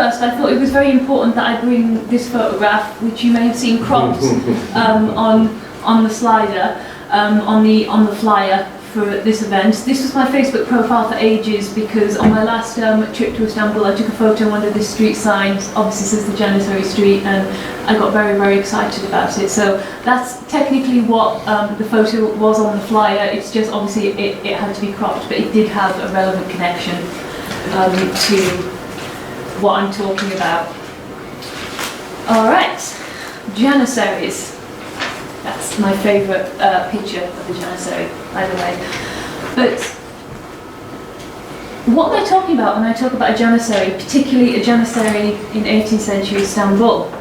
first, I thought it was very important that I bring this photograph, which you may have seen cropped on the slider, on the flyer for this event. This was my Facebook profile for ages because on my last trip to Istanbul I took a photo under this street sign, obviously says the Janissary street, and I got very, very excited about it. So that's technically what the photo was on the flyer. It's just obviously it had to be cropped, but it did have a relevant connection to what I'm talking about. Alright, Janissaries. That's my favourite picture of the Janissary, by the way. But what am I talking about when I talk about a Janissary, particularly a Janissary in 18th century Istanbul?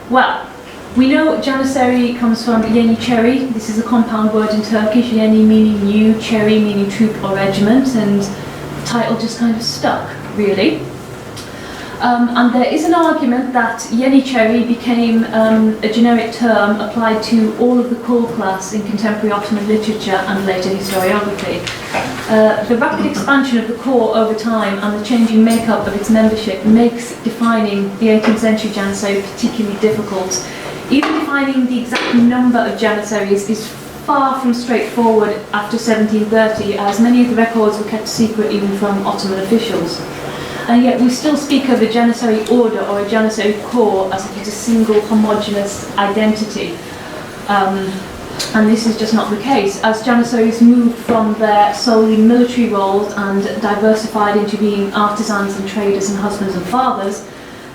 Well, we know Janissary comes from Yeniçeri. This is a compound word in Turkish, Yeni meaning new, Çeri meaning troop or regiment, and the title just kind of stuck, really. And there is an argument that Yeniçeri became a generic term applied to all of the corps class in contemporary Ottoman literature and later historiography. The rapid expansion of the corps over time and the changing makeup of its membership makes defining the 18th century Janissary particularly difficult. Even defining the exact number of Janissaries is far from straightforward after 1730, as many of the records were kept secret even from Ottoman officials. And yet we still speak of a Janissary order or a Janissary corps as if it's a single homogeneous identity. And this is just not the case. As Janissaries moved from their solely military roles and diversified into being artisans and traders and husbands and fathers,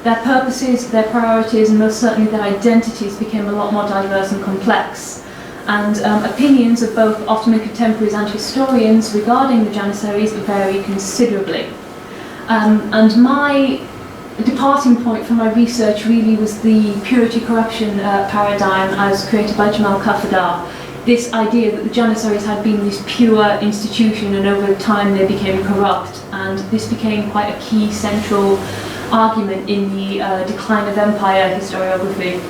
their purposes, their priorities, and most certainly their identities became a lot more diverse and complex. And opinions of both Ottoman contemporaries and historians regarding the Janissaries vary considerably. And my departing point from my research really was the purity-corruption paradigm as created by Jamal Kafadar. This idea that the Janissaries had been this pure institution and over time they became corrupt, and this became quite a key central argument in the decline of empire historiography.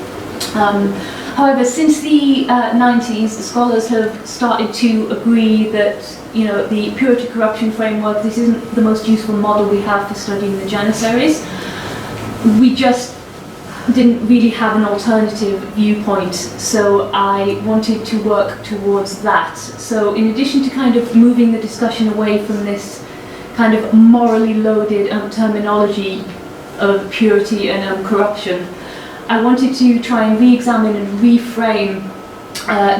However, since the 90s, scholars have started to agree that the purity corruption framework, this isn't the most useful model we have for studying the Janissaries. We just didn't really have an alternative viewpoint, so I wanted to work towards that. So in addition to kind of moving the discussion away from this kind of morally loaded terminology of purity and corruption, I wanted to try and re-examine and reframe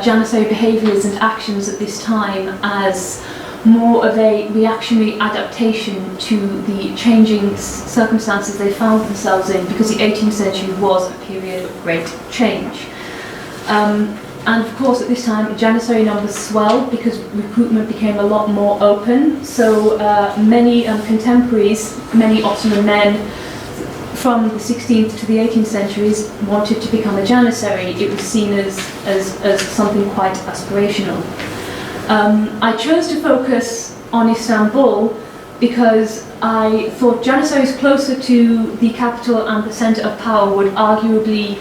Janissary behaviours and actions at this time as more of a reactionary adaptation to the changing circumstances they found themselves in, because the 18th century was a period of great change. And of course at this time Janissary numbers swelled because recruitment became a lot more open, so many contemporaries, many Ottoman men from the 16th to the 18th centuries wanted to become a Janissary. It was seen as something quite aspirational. I chose to focus on Istanbul because I thought Janissaries closer to the capital and the centre of power would arguably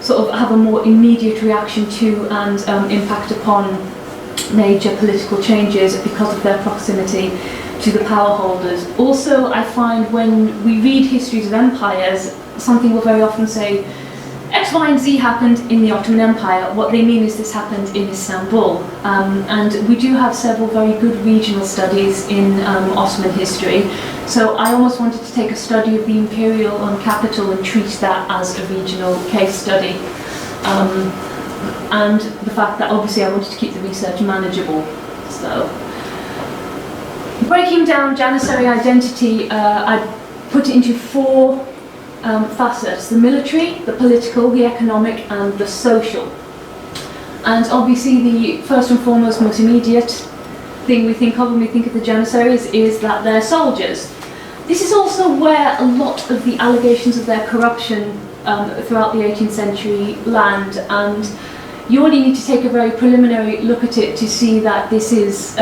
sort of have a more immediate reaction to and impact upon major political changes because of their proximity to the power holders. Also, I find when we read histories of empires, something will very often say, X, Y, and Z happened in the Ottoman Empire. What they mean is this happened in Istanbul. And we do have several very good regional studies in Ottoman history. So I almost wanted to take a study of the imperial capital and treat that as a regional case study. And the fact that obviously I wanted to keep the research manageable. So, breaking down Janissary identity, I put it into four facets: the military, the political, the economic, and the social. And obviously the first and foremost, most immediate thing we think of when we think of the Janissaries is that they're soldiers. This is also where a lot of the allegations of their corruption throughout the 18th century land, and you only need to take a very preliminary look at it to see that this is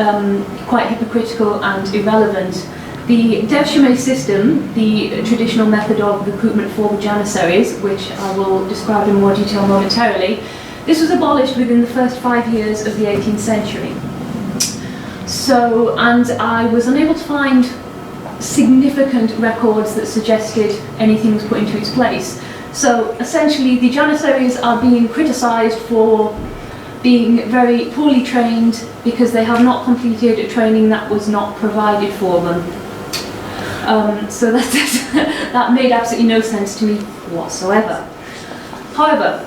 quite hypocritical and irrelevant. The devshirme system, the traditional method of recruitment for the Janissaries, which I will describe in more detail momentarily, this was abolished within the first 5 years of the 18th century. So, and I was unable to find significant records that suggested anything was put into its place. So essentially the Janissaries are being criticised for being very poorly trained because they have not completed a training that was not provided for them. So that made absolutely no sense to me whatsoever. However,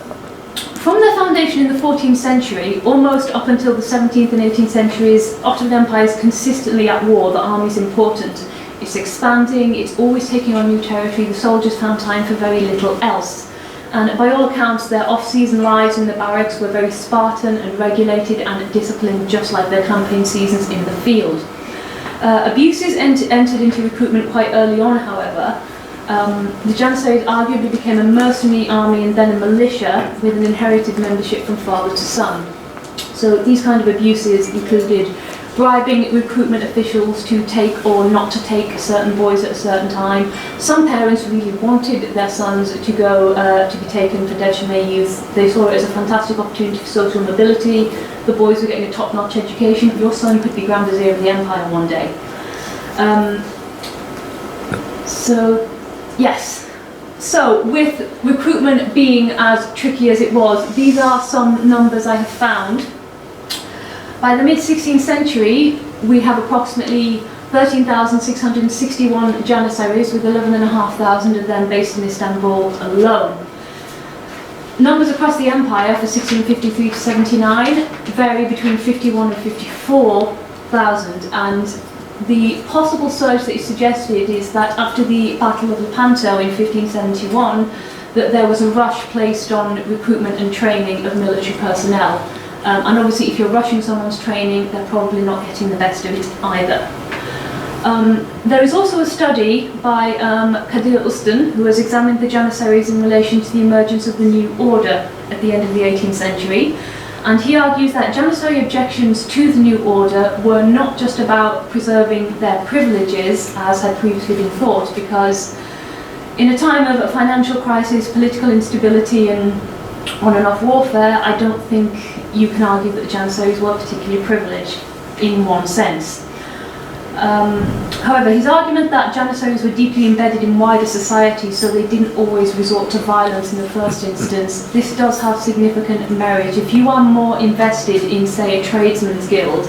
from their foundation in the 14th century, almost up until the 17th and 18th centuries, Ottoman Empire is consistently at war. The army is important. It's expanding, it's always taking on new territory. The soldiers found time for very little else. And by all accounts, their off-season lives in the barracks were very Spartan and regulated and disciplined, just like their campaign seasons in the field. Abuses entered into recruitment quite early on, however. The Janissaries arguably became a mercenary army and then a militia with an inherited membership from father to son. So these kind of abuses included bribing recruitment officials to take or not to take certain boys at a certain time. Some parents really wanted their sons to go to be taken for Devshirme youth. They saw it as a fantastic opportunity for social mobility. The boys were getting a top-notch education. Your son could be Grand Vizier of the Empire one day. So with recruitment being as tricky as it was, these are some numbers I have found. By the mid-16th century, we have approximately 13,661 Janissaries, with 11,500 of them based in Istanbul alone. Numbers across the empire for 1653 to 79 vary between 51 and 54,000, and the possible surge that is suggested is that after the Battle of Lepanto in 1571, that there was a rush placed on recruitment and training of military personnel. And obviously if you're rushing someone's training, they're probably not getting the best of it either. There is also a study by Kadir Ustan, who has examined the Janissaries in relation to the emergence of the new order at the end of the 18th century. And he argues that Janissary objections to the new order were not just about preserving their privileges, as had previously been thought, because in a time of a financial crisis, political instability and on and off warfare, I don't think you can argue that the Janissaries were particularly privileged in one sense. However, his argument that Janissaries were deeply embedded in wider society, so they didn't always resort to violence in the first instance, this does have significant merit. If you are more invested in, say, a tradesman's guild,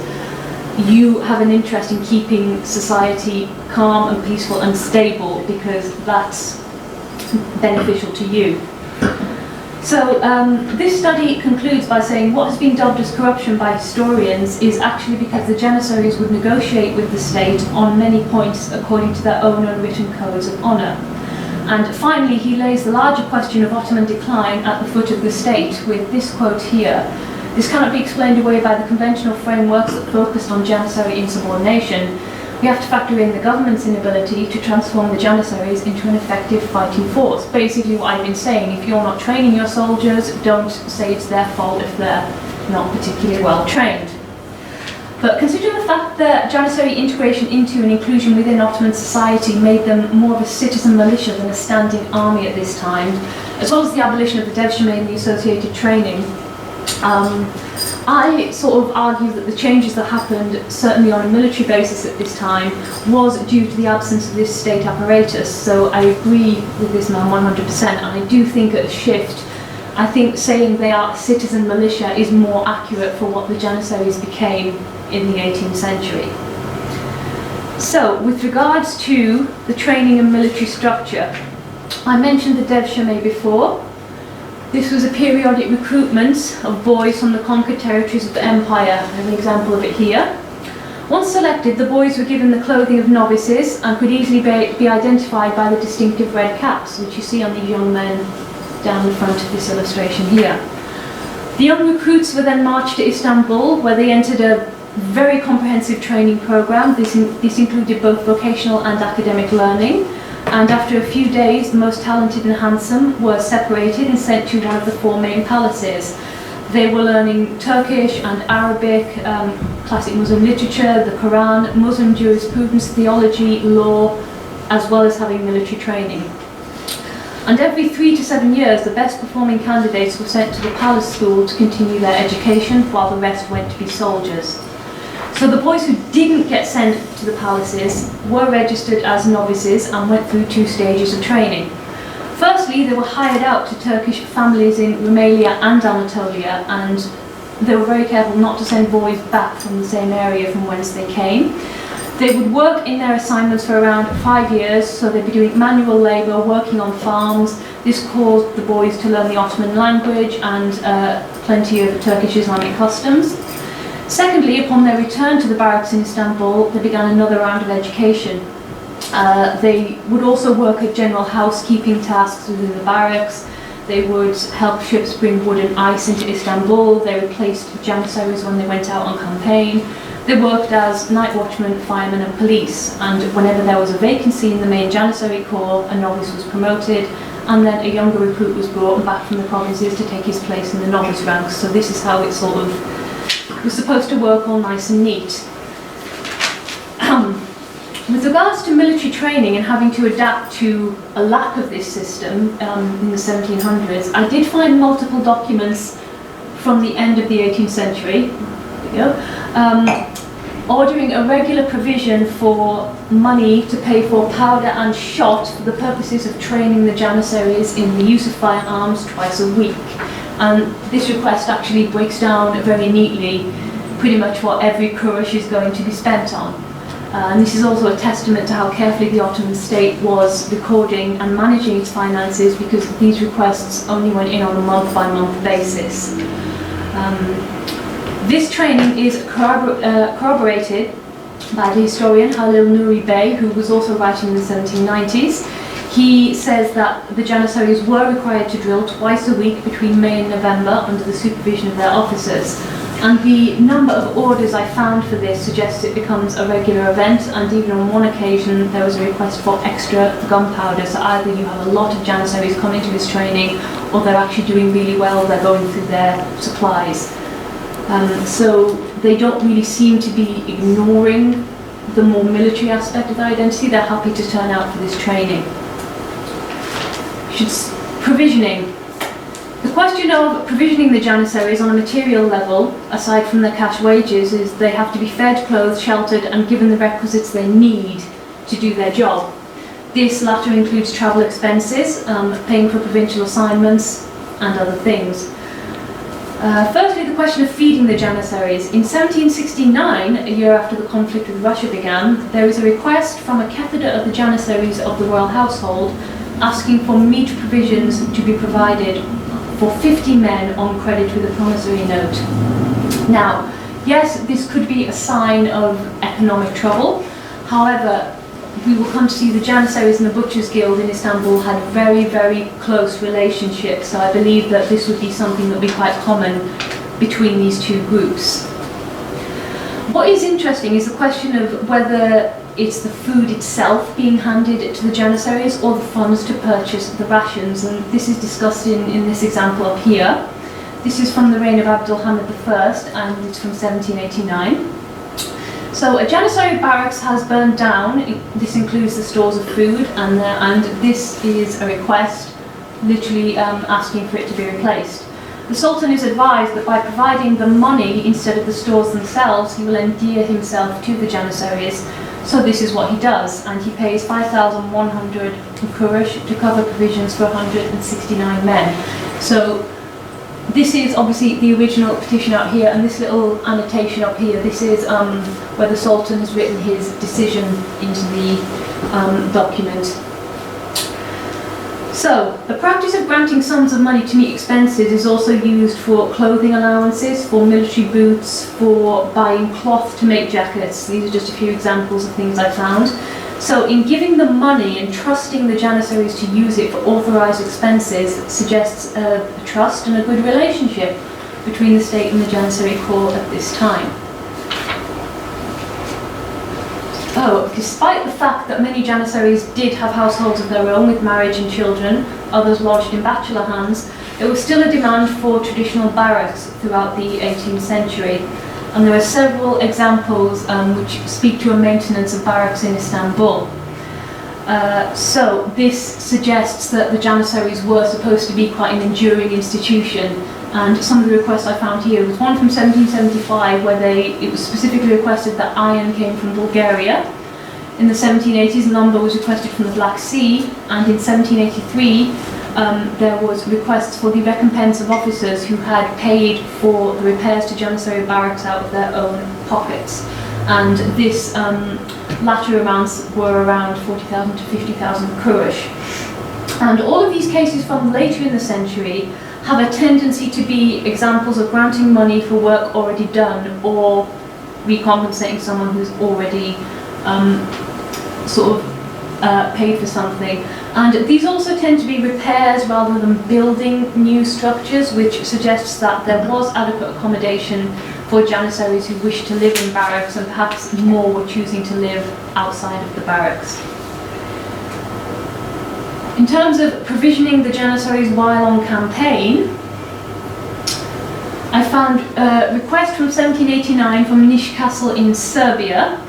you have an interest in keeping society calm and peaceful and stable because that's beneficial to you. So this study concludes by saying what has been dubbed as corruption by historians is actually because the Janissaries would negotiate with the state on many points according to their own unwritten codes of honour. And finally, he lays the larger question of Ottoman decline at the foot of the state with this quote here: "This cannot be explained away by the conventional frameworks that focused on Janissary insubordination. We have to factor in the government's inability to transform the Janissaries into an effective fighting force." Basically what I've been saying, if you're not training your soldiers, don't say it's their fault if they're not particularly well trained. But considering the fact that Janissary integration into and inclusion within Ottoman society made them more of a citizen militia than a standing army at this time, as well as the abolition of the Devshirme and the associated training, I sort of argue that the changes that happened, certainly on a military basis at this time, was due to the absence of this state apparatus. So I agree with this man 100%, and I do think at a shift, I think saying they are a citizen militia is more accurate for what the Janissaries became in the 18th century. So, with regards to the training and military structure, I mentioned the Devshirme before. This was a periodic recruitment of boys from the conquered territories of the empire. I have an example of it here. Once selected, the boys were given the clothing of novices and could easily be identified by the distinctive red caps, which you see on these young men down the front of this illustration here. The young recruits were then marched to Istanbul, where they entered a very comprehensive training program. This included both vocational and academic learning. And after a few days, the most talented and handsome were separated and sent to one of the four main palaces. They were learning Turkish and Arabic, classic Muslim literature, the Quran, Muslim jurisprudence, theology, law, as well as having military training. And every 3 to 7 years, the best performing candidates were sent to the palace school to continue their education, while the rest went to be soldiers. So So the boys who didn't get sent to the palaces were registered as novices and went through 2 stages of training. Firstly, they were hired out to Turkish families in Rumelia and Anatolia, and they were very careful not to send boys back from the same area from whence they came. They would work in their assignments for around 5 years, so they'd be doing manual labour, working on farms. This caused the boys to learn the Ottoman language and plenty of Turkish Islamic customs. Secondly, upon their return to the barracks in Istanbul, they began another round of education. They would also work at general housekeeping tasks within the barracks. They would help ships bring wood and ice into Istanbul. They replaced Janissaries when they went out on campaign. They worked as night watchmen, firemen and police, and whenever there was a vacancy in the main Janissary corps, a novice was promoted, and then a younger recruit was brought back from the provinces to take his place in the novice ranks. So this is how it sort of was supposed to work, all nice and neat. With regards to military training and having to adapt to a lack of this system in the 1700s, I did find multiple documents from the end of the 18th century, ordering a regular provision for money to pay for powder and shot for the purposes of training the Janissaries in the use of firearms twice a week. And this request actually breaks down very neatly pretty much what every kurush is going to be spent on. And this is also a testament to how carefully the Ottoman state was recording and managing its finances, because these requests only went in on a month-by-month basis. This training is corroborated by the historian Halil Nuri Bey, who was also writing in the 1790s. He says that the Janissaries were required to drill twice a week between May and November under the supervision of their officers. And the number of orders I found for this suggests it becomes a regular event, and even on one occasion there was a request for extra gunpowder. So either you have a lot of Janissaries coming to this training, or they're actually doing really well, they're going through their supplies. So they don't really seem to be ignoring the more military aspect of their identity. They're happy to turn out for this training. Provisioning. The question of provisioning the Janissaries on a material level, aside from their cash wages, is they have to be fed, clothed, sheltered and given the requisites they need to do their job. This latter includes travel expenses, paying for provincial assignments and other things. Firstly, the question of feeding the Janissaries. In 1769, a year after the conflict with Russia began, there was a request from a cathedra of the Janissaries of the royal household asking for meat provisions to be provided for 50 men on credit with a promissory note. Now, yes, this could be a sign of economic trouble. However, we will come to see the Janissaries and the Butchers Guild in Istanbul had very, very close relationships, so I believe that this would be something that would be quite common between these two groups. What is interesting is the question of whether it's the food itself being handed to the Janissaries or the funds to purchase the rations, and this is discussed in this example up here. This is from the reign of Abdulhamid I, and it's from 1789. So a Janissary barracks has burned down. This includes the stores of food, and this is a request, literally asking for it to be replaced. The Sultan is advised that by providing the money instead of the stores themselves, he will endear himself to the Janissaries. So this is what he does, and he pays 5,100 kurush to cover provisions for 169 men. So this is obviously the original petition out here, and this little annotation up here, this is where the Sultan has written his decision into the document. So, the practice of granting sums of money to meet expenses is also used for clothing allowances, for military boots, for buying cloth to make jackets. These are just a few examples of things I found. So, in giving them money and trusting the Janissaries to use it for authorised expenses suggests a trust and a good relationship between the state and the Janissary corps at this time. Despite the fact that many Janissaries did have households of their own with marriage and children, others lodged in bachelor hands, there was still a demand for traditional barracks throughout the 18th century. And there are several examples which speak to a maintenance of barracks in Istanbul. So this suggests that the Janissaries were supposed to be quite an enduring institution, And some of the requests I found here was one from 1775 where it was specifically requested that iron came from Bulgaria. In the 1780s, lumber was requested from the Black Sea, and in 1783 there was requests for the recompense of officers who had paid for the repairs to Janissary barracks out of their own pockets. And this latter amounts were around 40,000 to 50,000 kurush. And all of these cases from later in the century have a tendency to be examples of granting money for work already done or recompensating someone who's already paid for something. And these also tend to be repairs rather than building new structures, which suggests that there was adequate accommodation for Janissaries who wished to live in barracks, and perhaps more were choosing to live outside of the barracks. In terms of provisioning the Janissaries while on campaign, I found a request from 1789 from Niš Castle in Serbia.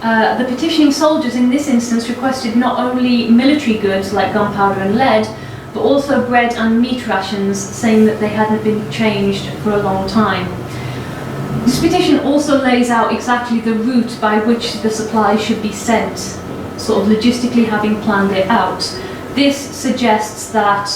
The petitioning soldiers in this instance requested not only military goods like gunpowder and lead, but also bread and meat rations, saying that they hadn't been changed for a long time. This petition also lays out exactly the route by which the supplies should be sent, sort of logistically having planned it out. This suggests that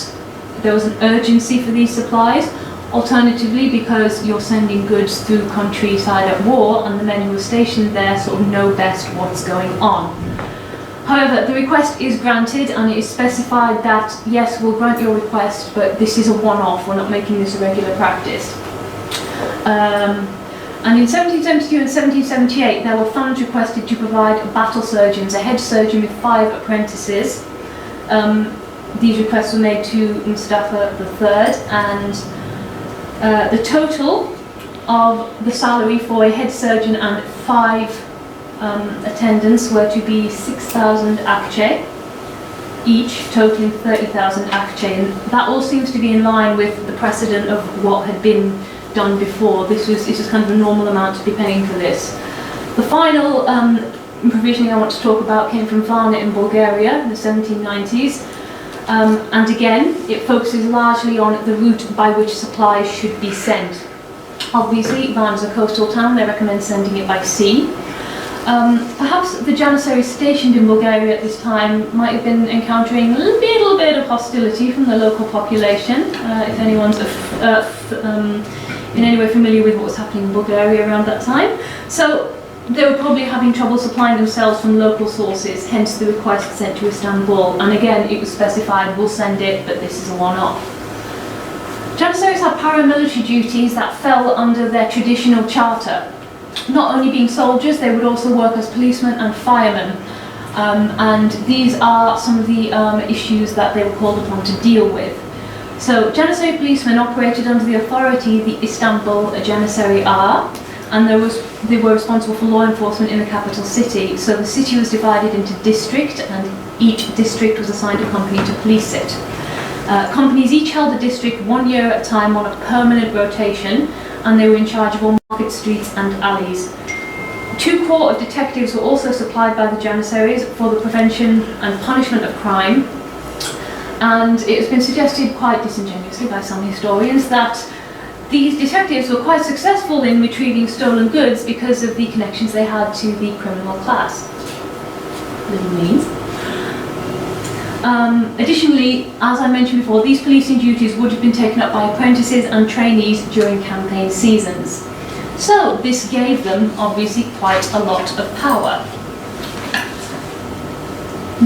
there was an urgency for these supplies. Alternatively, because you're sending goods through countryside at war and the men who are stationed there sort of know best what's going on. However, the request is granted, and it is specified that, yes, we'll grant your request, but this is a one-off, we're not making this a regular practice. And in 1772 and 1778, there were funds requested to provide battle surgeons, a head surgeon with 5 apprentices. These requests were made to Mustafa III, and the total of the salary for a head surgeon and 5 attendants were to be 6,000 akçe, each totaling 30,000 akçe, and that all seems to be in line with the precedent of what had been done before. This was kind of a normal amount to be paying for this. The final provisioning I want to talk about came from Varna in Bulgaria in the 1790s. And again, it focuses largely on the route by which supplies should be sent. Obviously, Varna is a coastal town, they recommend sending it by sea. Perhaps the Janissaries stationed in Bulgaria at this time might have been encountering a little bit of hostility from the local population, if anyone's in any way familiar with what was happening in Bulgaria around that time. So they were probably having trouble supplying themselves from local sources, hence the request sent to Istanbul. And again, it was specified, we'll send it, but this is a one-off. Janissaries had paramilitary duties that fell under their traditional charter. Not only being soldiers, they would also work as policemen and firemen. And these are some of the issues that they were called upon to deal with. So Janissary policemen operated under the authority the Istanbul Janissary are, and they were responsible for law enforcement in the capital city. So the city was divided into district, and each district was assigned a company to police it. Companies each held a district 1 year at a time on a permanent rotation, and they were in charge of all market streets and alleys. 2 corps of detectives were also supplied by the Janissaries for the prevention and punishment of crime. And it has been suggested quite disingenuously by some historians that these detectives were quite successful in retrieving stolen goods because of the connections they had to the criminal class. Little means. Additionally, as I mentioned before, these policing duties would have been taken up by apprentices and trainees during campaign seasons. So this gave them, obviously, quite a lot of power.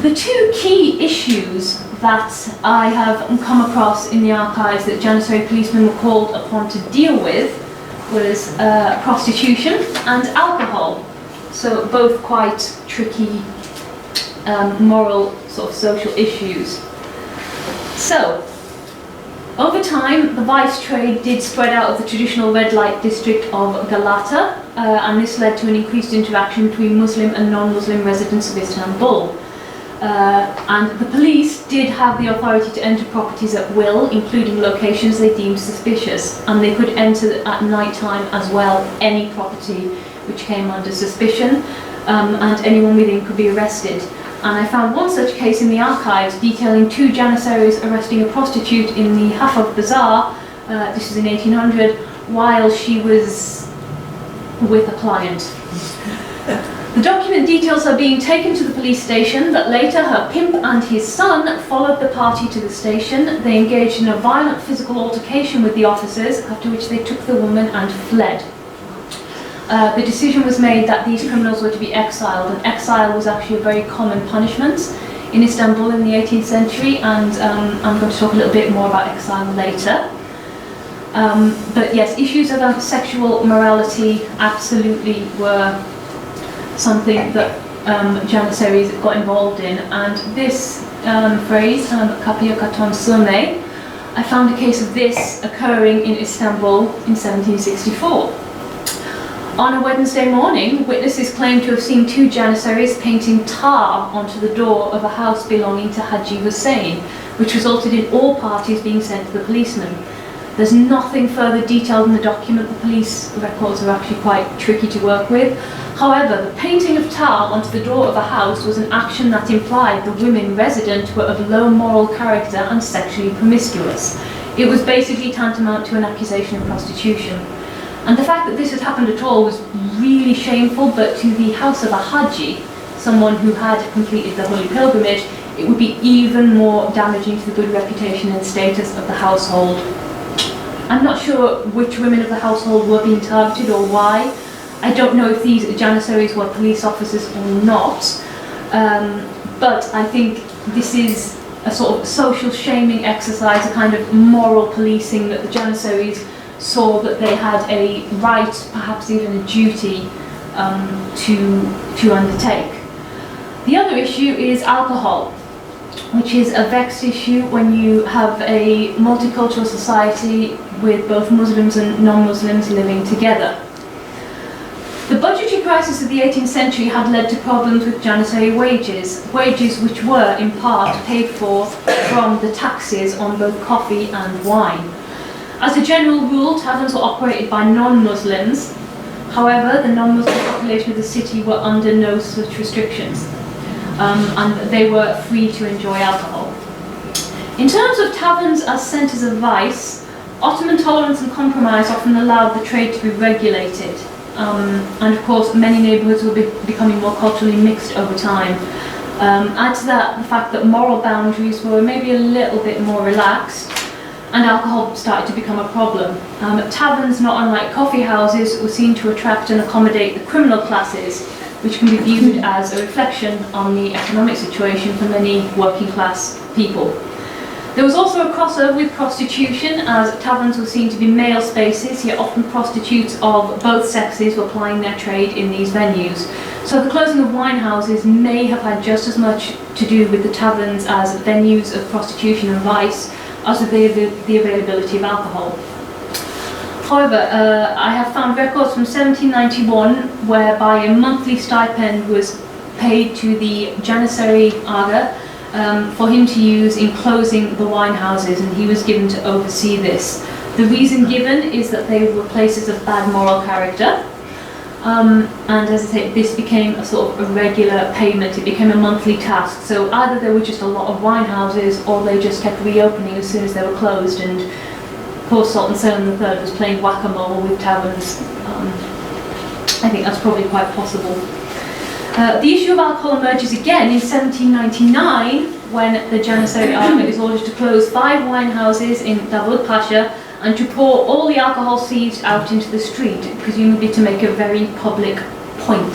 The 2 key issues that I have come across in the archives that Janissary policemen were called upon to deal with was prostitution and alcohol. So both quite tricky moral sort of social issues. So over time, the vice trade did spread out of the traditional red light district of Galata, and this led to an increased interaction between Muslim and non-Muslim residents of Istanbul. And the police did have the authority to enter properties at will, including locations they deemed suspicious, and they could enter at night time as well any property which came under suspicion, and anyone within could be arrested. And I found one such case in the archives detailing 2 Janissaries arresting a prostitute in the Hafov Bazaar this was in 1800, while she was with a client. The document details her being taken to the police station, but later her pimp and his son followed the party to the station. They engaged in a violent physical altercation with the officers, after which they took the woman and fled. The decision was made that these criminals were to be exiled, and exile was actually a very common punishment in Istanbul in the 18th century, and I'm going to talk a little bit more about exile later. But yes, issues about sexual morality absolutely were something that Janissaries got involved in, and this phrase, kapıya katan sürme, I found a case of this occurring in Istanbul in 1764. On a Wednesday morning, witnesses claimed to have seen two Janissaries painting tar onto the door of a house belonging to Haji Hussein, which resulted in all parties being sent to the policeman. There's nothing further detailed in the document. The police records are actually quite tricky to work with. However, the painting of tar onto the door of a house was an action that implied the women resident were of low moral character and sexually promiscuous. It was basically tantamount to an accusation of prostitution. And the fact that this had happened at all was really shameful, but to the house of a Haji, someone who had completed the holy pilgrimage, it would be even more damaging to the good reputation and status of the household. I'm not sure which women of the household were being targeted or why. I don't know if these Janissaries were police officers or not, but I think this is a sort of social shaming exercise, a kind of moral policing that the Janissaries saw that they had a right, perhaps even a duty, to undertake. The other issue is alcohol, which is a vexed issue when you have a multicultural society with both Muslims and non-Muslims living together. The budgetary crisis of the 18th century had led to problems with Janissary wages which were in part paid for from the taxes on both coffee and wine. As a general rule, taverns were operated by non-Muslims. However, the non-Muslim population of the city were under no such restrictions, and they were free to enjoy alcohol. In terms of taverns as centres of vice, Ottoman tolerance and compromise often allowed the trade to be regulated. And of course, many neighbourhoods were becoming more culturally mixed over time. Add to that the fact that moral boundaries were maybe a little bit more relaxed, and alcohol started to become a problem. Taverns, not unlike coffee houses, were seen to attract and accommodate the criminal classes, which can be viewed as a reflection on the economic situation for many working class people. There was also a crossover with prostitution, as taverns were seen to be male spaces, yet often prostitutes of both sexes were plying their trade in these venues. So the closing of wine houses may have had just as much to do with the taverns as venues of prostitution and vice as with the availability of alcohol. However, I have found records from 1791 whereby a monthly stipend was paid to the Janissary Aga for him to use in closing the wine houses, and he was given to oversee this. The reason given is that they were places of bad moral character, and as I say, this became a sort of a regular payment. It became a monthly task, so either there were just a lot of wine houses or they just kept reopening as soon as they were closed, and poor Sultan Selim III was playing whack-a-mole with taverns. I think that's probably quite possible. The issue of alcohol emerges again in 1799 when the Janissary Aga is ordered to close 5 wine houses in Davud Pasha and to pour all the alcohol seized out into the street, presumably to make a very public point.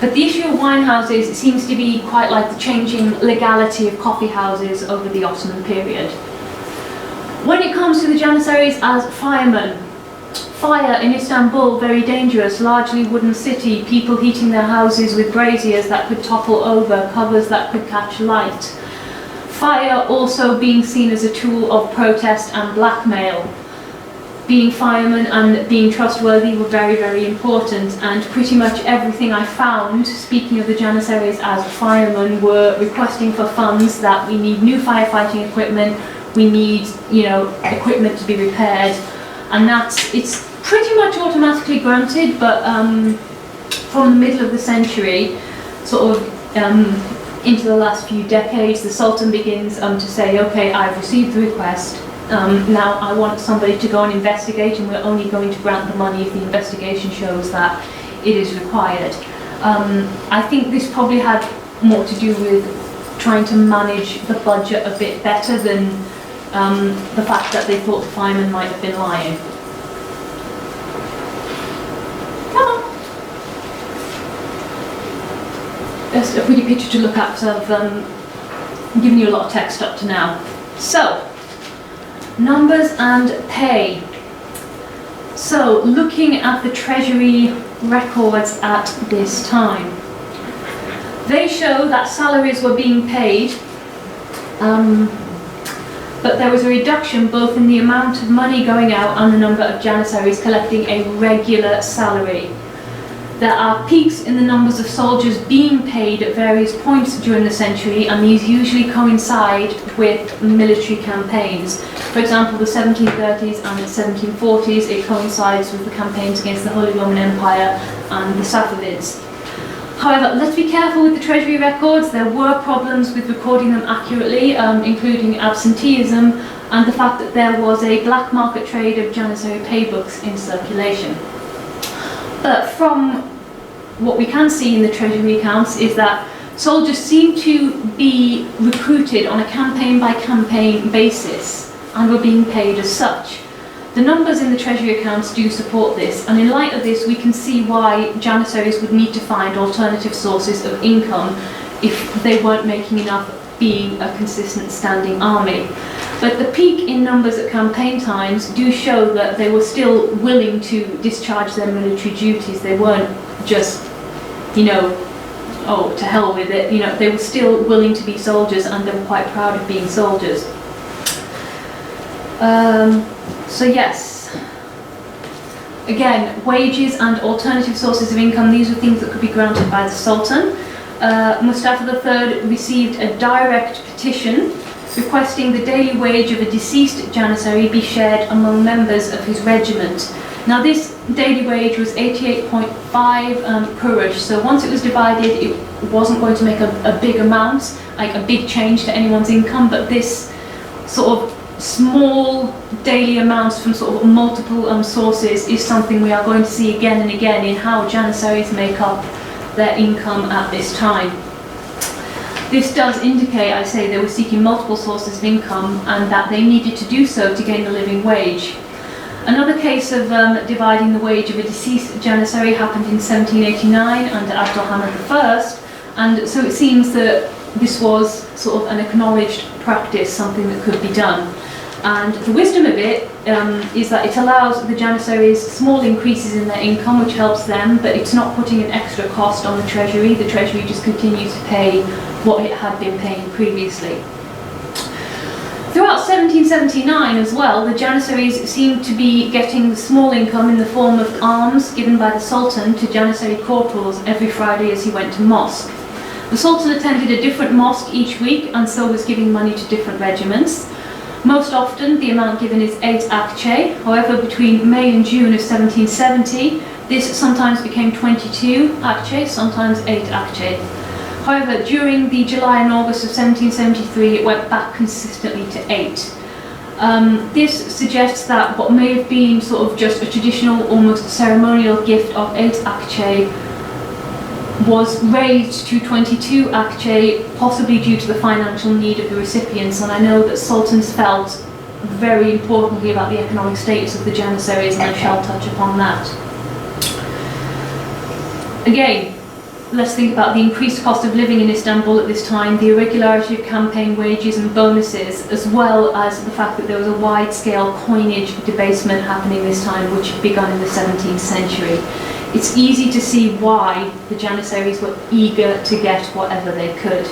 But the issue of wine houses seems to be quite like the changing legality of coffee houses over the Ottoman period. When it comes to the Janissaries as firemen, fire in Istanbul, very dangerous, largely wooden city, people heating their houses with braziers that could topple over, covers that could catch light. Fire also being seen as a tool of protest and blackmail. Being firemen and being trustworthy were very, very important, and pretty much everything I found, speaking of the Janissaries as firemen, were requesting for funds that we need new firefighting equipment, we need, equipment to be repaired, and it's pretty much automatically granted, but from the middle of the century, sort of into the last few decades, the Sultan begins to say, okay, I've received the request, Now I want somebody to go and investigate, and we're only going to grant the money if the investigation shows that it is required. I think this probably had more to do with trying to manage the budget a bit better than the fact that they thought the firemen might have been lying. Come on. That's a pretty picture to look at, so I've given you a lot of text up to now. So, numbers and pay. So, looking at the Treasury records at this time, they show that salaries were being paid, but there was a reduction both in the amount of money going out and the number of Janissaries collecting a regular salary. There are peaks in the numbers of soldiers being paid at various points during the century, and these usually coincide with military campaigns. For example, the 1730s and the 1740s, it coincides with the campaigns against the Holy Roman Empire and the Safavids. However, let's be careful with the Treasury records. There were problems with recording them accurately, including absenteeism and the fact that there was a black market trade of Janissary paybooks in circulation. But from what we can see in the Treasury accounts is that soldiers seem to be recruited on a campaign-by-campaign basis and were being paid as such. The numbers in the Treasury accounts do support this, and in light of this we can see why Janissaries would need to find alternative sources of income if they weren't making enough being a consistent standing army. But the peak in numbers at campaign times do show that they were still willing to discharge their military duties. They weren't just, oh, to hell with it. They were still willing to be soldiers, and they were quite proud of being soldiers. So yes, again, wages and alternative sources of income, these were things that could be granted by the Sultan. Mustafa III received a direct petition requesting the daily wage of a deceased Janissary be shared among members of his regiment. Now this daily wage was 88.5 kurush, so once it was divided it wasn't going to make a big amount, like a big change to anyone's income, but this sort of small daily amounts from sort of multiple sources is something we are going to see again and again in how Janissaries make up their income at this time. This does indicate, I say, they were seeking multiple sources of income and that they needed to do so to gain a living wage. Another case of dividing the wage of a deceased Janissary happened in 1789 under Abdulhamid I, and so it seems that this was sort of an acknowledged practice, something that could be done. And the wisdom of it is that it allows the Janissaries small increases in their income, which helps them, but it's not putting an extra cost on the Treasury. The Treasury just continues to pay what it had been paying previously. Throughout 1779 as well, the Janissaries seemed to be getting small income in the form of alms given by the Sultan to Janissary corporals every Friday as he went to mosque. The Sultan attended a different mosque each week and so was giving money to different regiments. Most often the amount given is 8 akçe, however between May and June of 1770 this sometimes became 22 akçe, sometimes 8 akçe. However, during the July and August of 1773 it went back consistently to 8. This suggests that what may have been sort of just a traditional, almost ceremonial gift of 8 akçe was raised to 22 akçe, possibly due to the financial need of the recipients, and I know that sultans felt very importantly about the economic status of the Janissaries, and I shall touch upon that. Again, let's think about the increased cost of living in Istanbul at this time, the irregularity of campaign wages and bonuses, as well as the fact that there was a wide-scale coinage debasement happening this time, which had begun in the 17th century. It's easy to see why the Janissaries were eager to get whatever they could.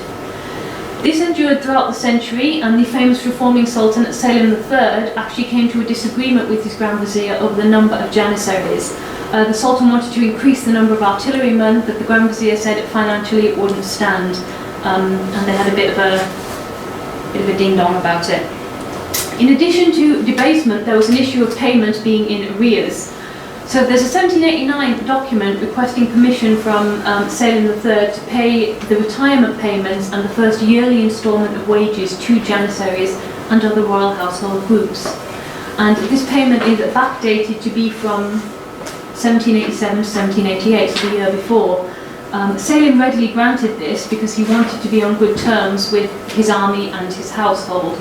This endured throughout the century, and the famous reforming Sultan Selim III actually came to a disagreement with his Grand Vizier over the number of Janissaries. The Sultan wanted to increase the number of artillerymen, but the Grand Vizier said financially it wouldn't stand, and they had a bit of a ding-dong about it. In addition to debasement, there was an issue of payment being in arrears. So there's a 1789 document requesting permission from Selim III to pay the retirement payments and the first yearly instalment of wages to Janissaries and other royal household groups. And this payment is backdated to be from 1787 to 1788, so the year before. Selim readily granted this because he wanted to be on good terms with his army and his household,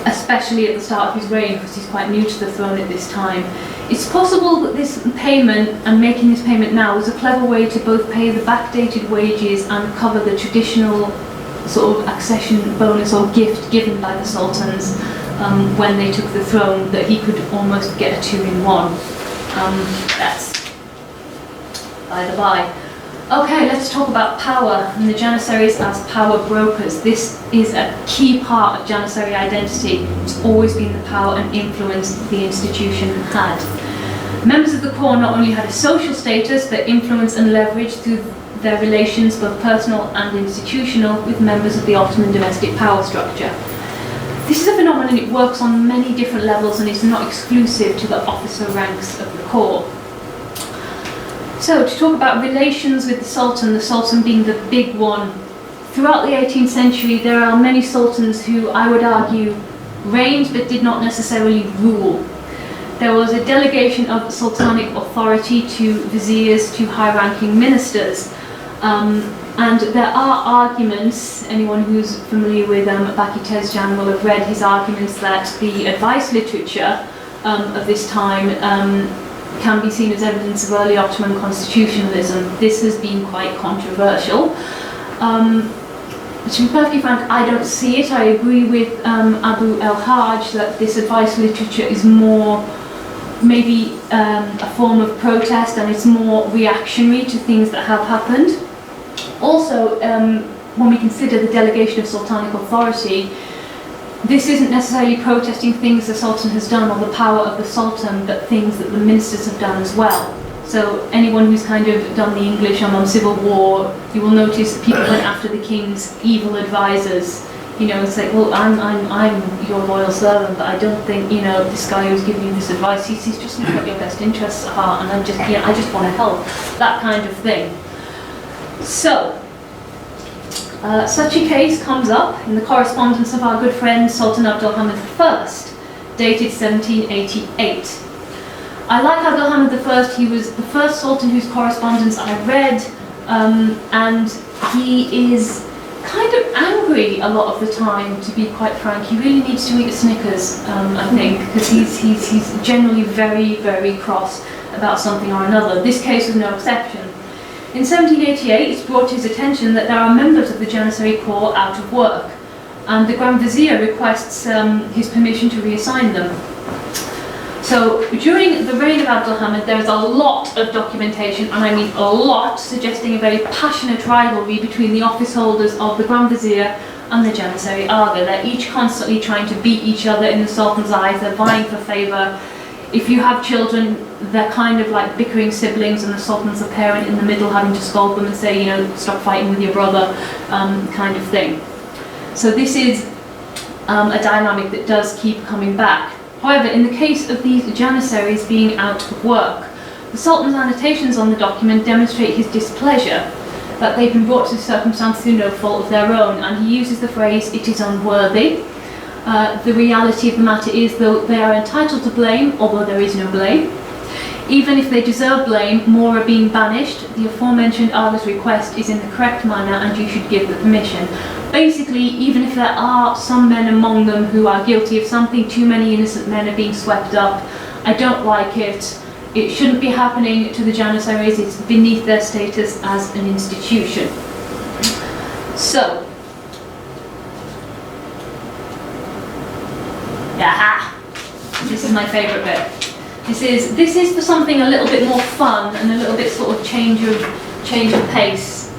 especially at the start of his reign, because he's quite new to the throne at this time. It's possible that this payment, and making this payment now, was a clever way to both pay the backdated wages and cover the traditional sort of accession bonus or gift given by the sultans when they took the throne, that he could almost get a two-in-one. That's by the by. Okay, let's talk about power and the Janissaries as power brokers. This is a key part of Janissary identity. It's always been the power and influence the institution had. Members of the core not only had a social status, but influence and leverage through their relations, both personal and institutional, with members of the Ottoman domestic power structure. This is a phenomenon. It works on many different levels and is not exclusive to the officer ranks of the core. So, to talk about relations with the Sultan being the big one. Throughout the 18th century, there are many sultans who, I would argue, reigned but did not necessarily rule. There was a delegation of sultanic authority to viziers, to high-ranking ministers. And there are arguments, anyone who's familiar with Baki Tezcan will have read his arguments, that the advice literature of this time can be seen as evidence of early Ottoman constitutionalism. This has been quite controversial. To be perfectly frank, I don't see it. I agree with Abu El-Hajj that this advice literature is more maybe a form of protest, and it's more reactionary to things that have happened. Also, when we consider the delegation of sultanic authority, this isn't necessarily protesting things the Sultan has done or the power of the Sultan, but things that the ministers have done as well. So anyone who's kind of done the English on civil war, you will notice that people went after the king's evil advisors. You know, it's like, well, I'm your loyal servant, but I don't think, you know, this guy who's giving you this advice, he's just not got your best interests at heart, and I just want to help. That kind of thing. So, such a case comes up in the correspondence of our good friend Sultan Abdulhamid I, dated 1788. I like Abdulhamid I. He was the first sultan whose correspondence I read, and he is kind of angry a lot of the time, to be quite frank. He really needs to eat a Snickers, I think, because he's generally very, very cross about something or another. This case was no exception. In 1788, it's brought to his attention that there are members of the Janissary corps out of work, and the Grand Vizier requests his permission to reassign them. So, during the reign of Abdulhamid, there is a lot of documentation, and I mean a lot, suggesting a very passionate rivalry between the office holders of the Grand Vizier and the Janissary Aga. They're each constantly trying to beat each other in the Sultan's eyes. They're vying for favour. If you have children, they're kind of like bickering siblings, and the Sultan's the parent in the middle having to scold them and say, you know, stop fighting with your brother, kind of thing. So this is a dynamic that does keep coming back. However, in the case of these Janissaries being out of work, the Sultan's annotations on the document demonstrate his displeasure that they've been brought to circumstance through no fault of their own, and he uses the phrase, "it is unworthy." The reality of the matter is, though, they are entitled to blame, although there is no blame. Even if they deserve blame, more are being banished. The aforementioned Aga's request is in the correct manner, and you should give the permission. Basically, even if there are some men among them who are guilty of something, too many innocent men are being swept up. I don't like it. It shouldn't be happening to the Janissaries. It's beneath their status as an institution. So, aha! This is my favourite bit. This is for something a little bit more fun and a little bit sort of change of pace.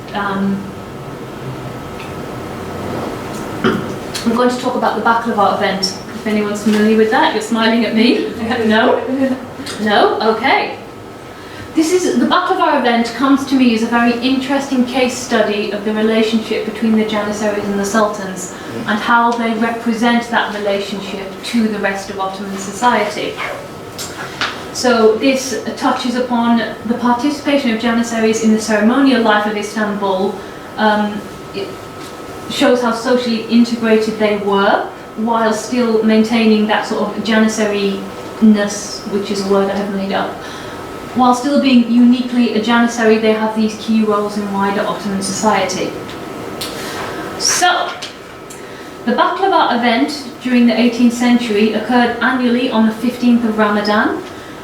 I'm going to talk about the baklava event. If anyone's familiar with that, you're smiling at me. No? No? Okay. The baklava event comes to me as a very interesting case study of the relationship between the Janissaries and the Sultans, and how they represent that relationship to the rest of Ottoman society. So this touches upon the participation of Janissaries in the ceremonial life of Istanbul. shows how socially integrated they were, while still maintaining that sort of Janissary-ness, which is a word I have made up. While still being uniquely a Janissary, they have these key roles in wider Ottoman society. So, the baklava event during the 18th century occurred annually on the 15th of Ramadan.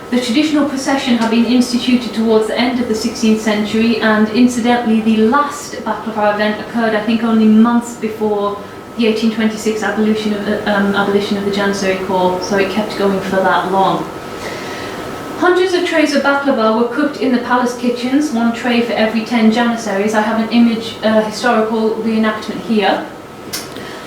The traditional procession had been instituted towards the end of the 16th century, and incidentally the last baklava event occurred I think only months before the 1826 abolition of the Janissary Corps, so it kept going for that long. Hundreds of trays of baklava were cooked in the palace kitchens, one tray for every 10 Janissaries. I have an image, historical reenactment here.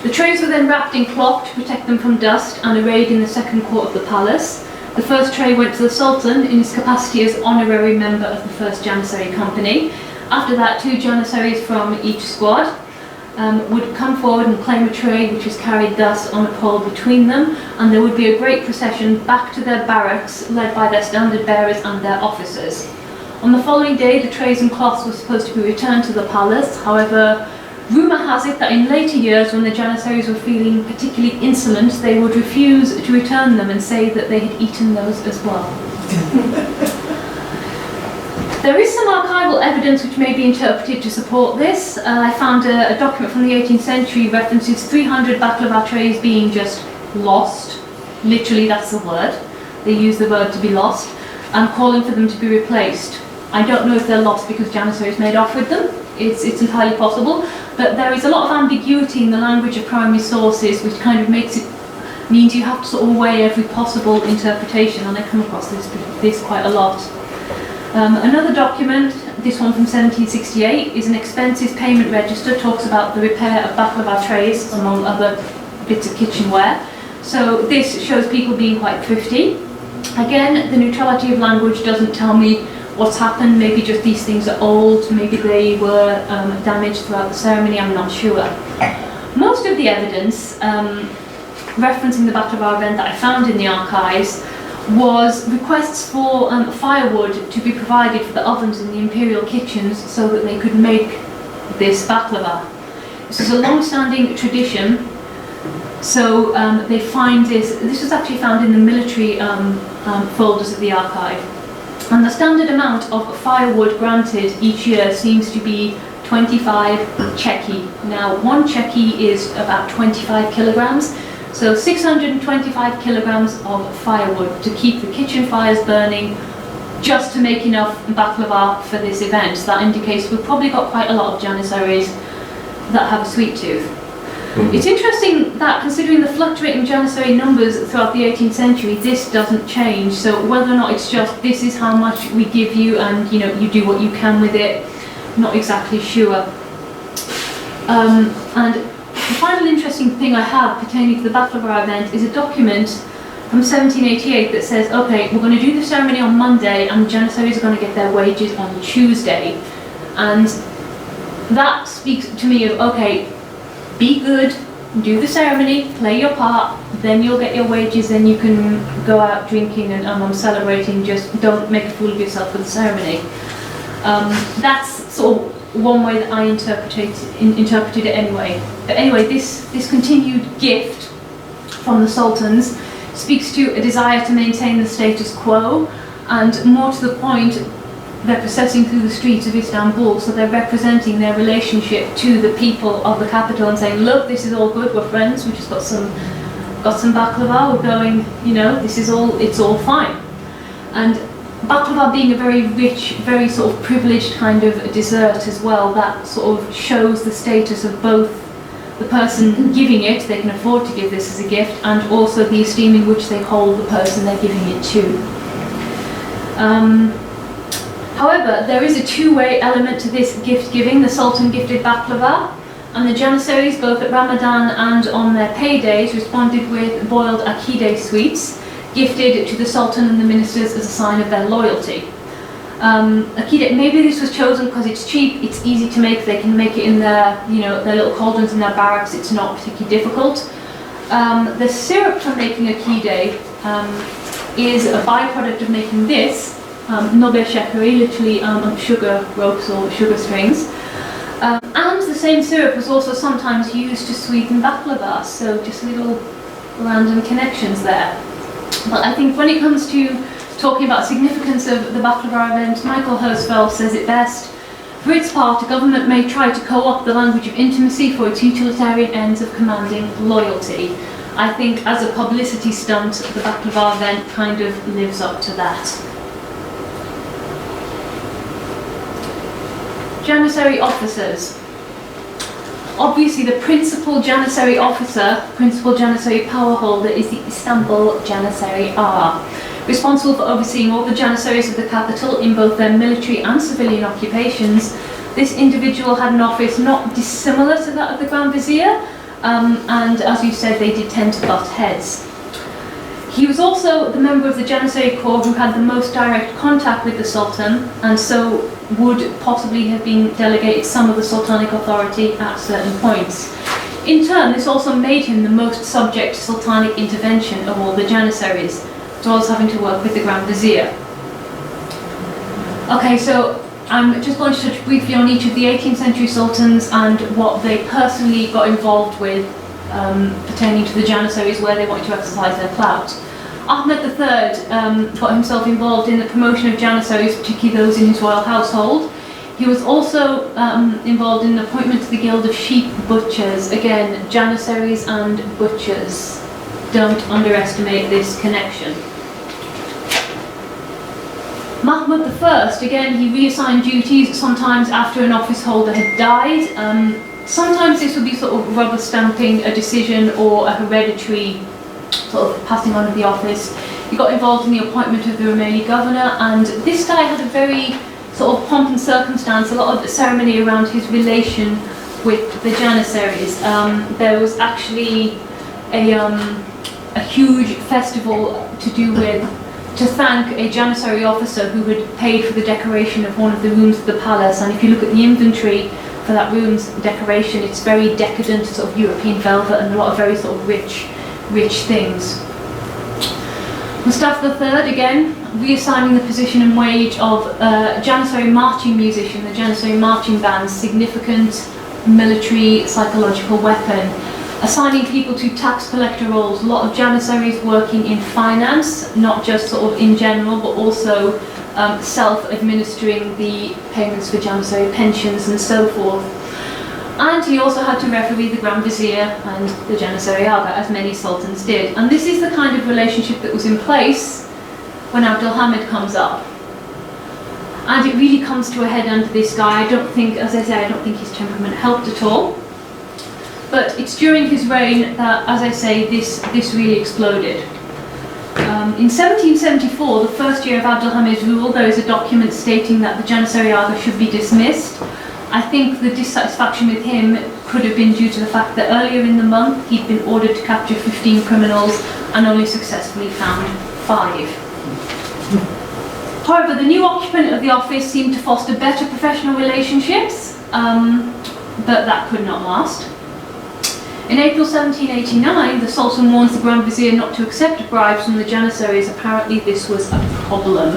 The trays were then wrapped in cloth to protect them from dust and arrayed in the second court of the palace. The first tray went to the Sultan in his capacity as honorary member of the first Janissary company. After that, 2 Janissaries from each squad would come forward and claim a tray, which was carried thus on a pole between them, and there would be a great procession back to their barracks, led by their standard bearers and their officers. On the following day, the trays and cloths were supposed to be returned to the palace. However, rumour has it that in later years, when the Janissaries were feeling particularly insolent, they would refuse to return them and say that they had eaten those as well. There is some archival evidence which may be interpreted to support this. I found a document from the 18th century references 300 baklava trays being just lost. Literally, that's the word. They use the word to be lost, and calling for them to be replaced. I don't know if they're lost because Janissaries made off with them. It's entirely possible, but there is a lot of ambiguity in the language of primary sources, which kind of means you have to sort of weigh every possible interpretation, and I come across this quite a lot. Another document, this one from 1768, is an expenses payment register, talks about the repair of baklava trays, among other bits of kitchenware. So this shows people being quite thrifty. Again, the neutrality of language doesn't tell me what's happened. Maybe just these things are old, maybe they were damaged throughout the ceremony, I'm not sure. Most of the evidence referencing the baklava event that I found in the archives was requests for firewood to be provided for the ovens in the imperial kitchens so that they could make this baklava. This is a long-standing tradition, so they find this was actually found in the military folders of the archive. And the standard amount of firewood granted each year seems to be 25 cheki. Now, 1 cheki is about 25 kilograms. So 625 kilograms of firewood to keep the kitchen fires burning, just to make enough baklava for this event. So that indicates we've probably got quite a lot of Janissaries that have a sweet tooth. Mm-hmm. It's interesting that, considering the fluctuating Janissary numbers throughout the 18th century, this doesn't change. So whether or not it's just this is how much we give you and you do what you can with it, not exactly sure. And the final interesting thing I have pertaining to the baklava event is a document from 1788 that says, okay, we're going to do the ceremony on Monday and the Janissaries are going to get their wages on Tuesday. And that speaks to me of, okay, be good, do the ceremony, play your part, then you'll get your wages, then you can go out drinking and celebrating, just don't make a fool of yourself for the ceremony. That's sort of one way that I interpreted it anyway. But anyway, this continued gift from the sultans speaks to a desire to maintain the status quo, and more to the point, they're processing through the streets of Istanbul, so they're representing their relationship to the people of the capital and saying, look, this is all good, we're friends, we just got some baklava, we're going, it's all fine. And baklava being a very rich, very sort of privileged kind of dessert as well, that sort of shows the status of both the person giving it, they can afford to give this as a gift, and also the esteem in which they hold the person they're giving it to. However, there is a two-way element to this gift giving. The Sultan gifted baklava, and the Janissaries, both at Ramadan and on their paydays, responded with boiled akide sweets, gifted to the Sultan and the ministers as a sign of their loyalty. Akide, maybe this was chosen because it's cheap, it's easy to make, they can make it in their little cauldrons in their barracks, it's not particularly difficult. The syrup for making akide is a byproduct of making this, nobe shekeri, literally sugar ropes or sugar strings. And the same syrup was also sometimes used to sweeten baklava, so just little random connections there. But I think when it comes to talking about significance of the baklava event, Michael Herzfeld says it best. For its part, a government may try to co-opt the language of intimacy for its utilitarian ends of commanding loyalty. I think as a publicity stunt, the baklava event kind of lives up to that. Janissary officers. Obviously the principal Janissary officer, principal Janissary power holder, is the Istanbul Janissary Agha, responsible for overseeing all the Janissaries of the capital in both their military and civilian occupations. This individual had an office not dissimilar to that of the Grand Vizier, and as you said, they did tend to butt heads. He was also the member of the Janissary Corps who had the most direct contact with the Sultan, and so would possibly have been delegated some of the sultanic authority at certain points. In turn, this also made him the most subject to sultanic intervention of all the Janissaries, as well as having to work with the Grand Vizier. Okay, so I'm just going to touch briefly on each of the 18th century sultans and what they personally got involved with pertaining to the Janissaries, where they wanted to exercise their clout. Ahmed III got himself involved in the promotion of Janissaries, particularly those in his royal household. He was also involved in the appointment to the Guild of Sheep Butchers. Again, Janissaries and butchers. Don't underestimate this connection. Mahmud I, again, he reassigned duties sometimes after an office holder had died. Sometimes this would be sort of rubber stamping a decision or a hereditary sort of passing on of the office. He got involved in the appointment of the Romani governor, and this guy had a very sort of pomp and circumstance, a lot of ceremony around his relation with the Janissaries. There was actually a huge festival to thank a Janissary officer who had paid for the decoration of one of the rooms of the palace, and if you look at the inventory for that room's decoration, it's very decadent, sort of European velvet and a lot of very sort of rich things. Mustafa III, again, reassigning the position and wage of Janissary marching musician, the Janissary marching band's significant military psychological weapon. Assigning people to tax collector roles, a lot of Janissaries working in finance, not just sort of in general, but also self-administering the payments for Janissary pensions and so forth. And he also had to referee the Grand Vizier and the Janissary Agha, as many sultans did. And this is the kind of relationship that was in place when Abdulhamid comes up. And it really comes to a head under this guy. I don't think, as I say, I don't think his temperament helped at all. But it's during his reign that, as I say, this really exploded. In 1774, the first year of Abdulhamid's rule, there is a document stating that the Janissary Agha should be dismissed. I think the dissatisfaction with him could have been due to the fact that earlier in the month he'd been ordered to capture 15 criminals and only successfully found 5. However, the new occupant of the office seemed to foster better professional relationships, but that could not last. In April 1789, the Sultan warns the Grand Vizier not to accept bribes from the Janissaries. Apparently this was a problem,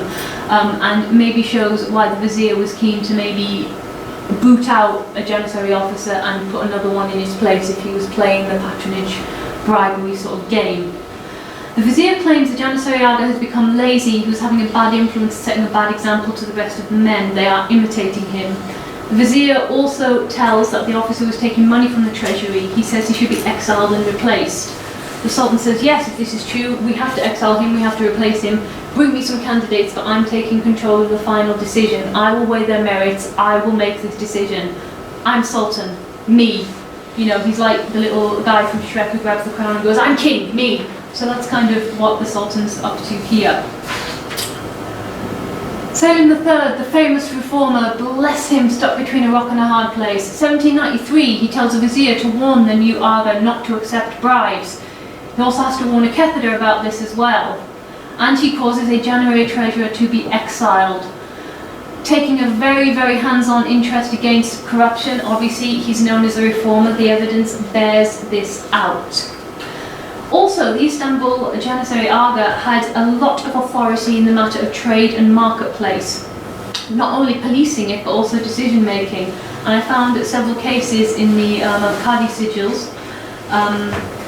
and maybe shows why the Vizier was keen to maybe boot out a Janissary officer and put another one in his place if he was playing the patronage bribery sort of game. The Vizier claims the Janissary Agha has become lazy, he was having a bad influence, setting a bad example to the rest of the men. They are imitating him. The Vizier also tells that the officer was taking money from the Treasury. He says he should be exiled and replaced. The Sultan says, yes, if this is true, we have to exile him, we have to replace him. Bring me some candidates, but I'm taking control of the final decision. I will weigh their merits, I will make this decision. I'm Sultan, me. You know, he's like the little guy from Shrek who grabs the crown and goes, I'm king, me. So that's kind of what the Sultan's up to here. Selim III, the famous reformer, bless him, stuck between a rock and a hard place. 1793, he tells the Vizier to warn the new Agha not to accept bribes. He also has to warn a Ketheder about this as well. And he causes a January treasurer to be exiled. Taking a very, very hands-on interest against corruption, obviously he's known as a reformer, the evidence bears this out. Also, the Istanbul Janissary Agha had a lot of authority in the matter of trade and marketplace, not only policing it but also decision making, and I found several cases in the Kadi sigils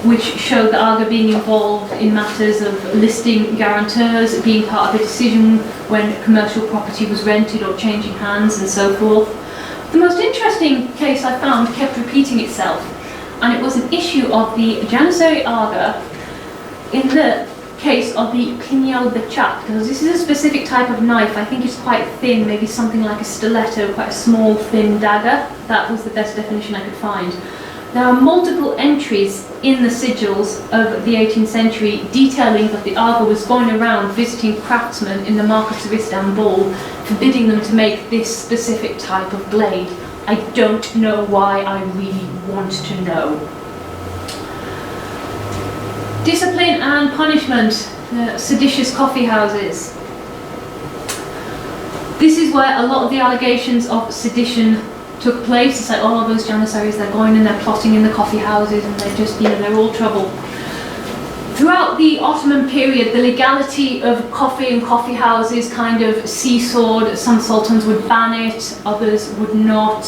which showed the Aga being involved in matters of listing guarantors, being part of a decision when commercial property was rented or changing hands, and so forth. The most interesting case I found kept repeating itself, and it was an issue of the Janissary Aga in the case of the pinyal bıçak, because this is a specific type of knife. I think it's quite thin, maybe something like a stiletto, quite a small, thin dagger. That was the best definition I could find. There are multiple entries in the sigils of the 18th century detailing that the Aga was going around visiting craftsmen in the markets of Istanbul, forbidding them to make this specific type of blade. I don't know why, I really want to know. Discipline and punishment, seditious coffee houses. This is where a lot of the allegations of sedition took place. It's like, oh, those Janissaries, they're going and they're plotting in the coffee houses, and they're just, they're all trouble. Throughout the Ottoman period, the legality of coffee and coffee houses kind of seesawed. Some sultans would ban it, others would not.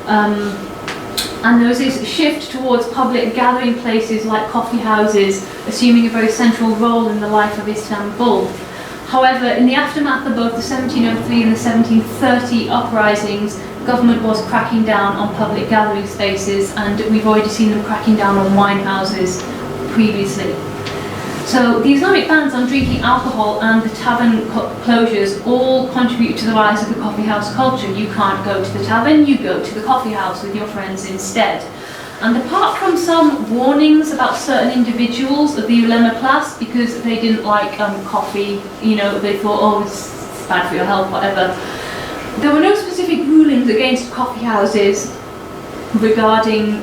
And there was this shift towards public gathering places like coffee houses, assuming a very central role in the life of Istanbul. However, in the aftermath of both the 1703 and the 1730 uprisings, government was cracking down on public gathering spaces, and we've already seen them cracking down on wine houses previously. So the Islamic bans on drinking alcohol and the tavern closures all contribute to the rise of the coffee house culture. You can't go to the tavern, you go to the coffee house with your friends instead. And apart from some warnings about certain individuals of the ulema class, because they didn't like coffee, they thought, oh, it's bad for your health, whatever. There were no specific rulings against coffee houses regarding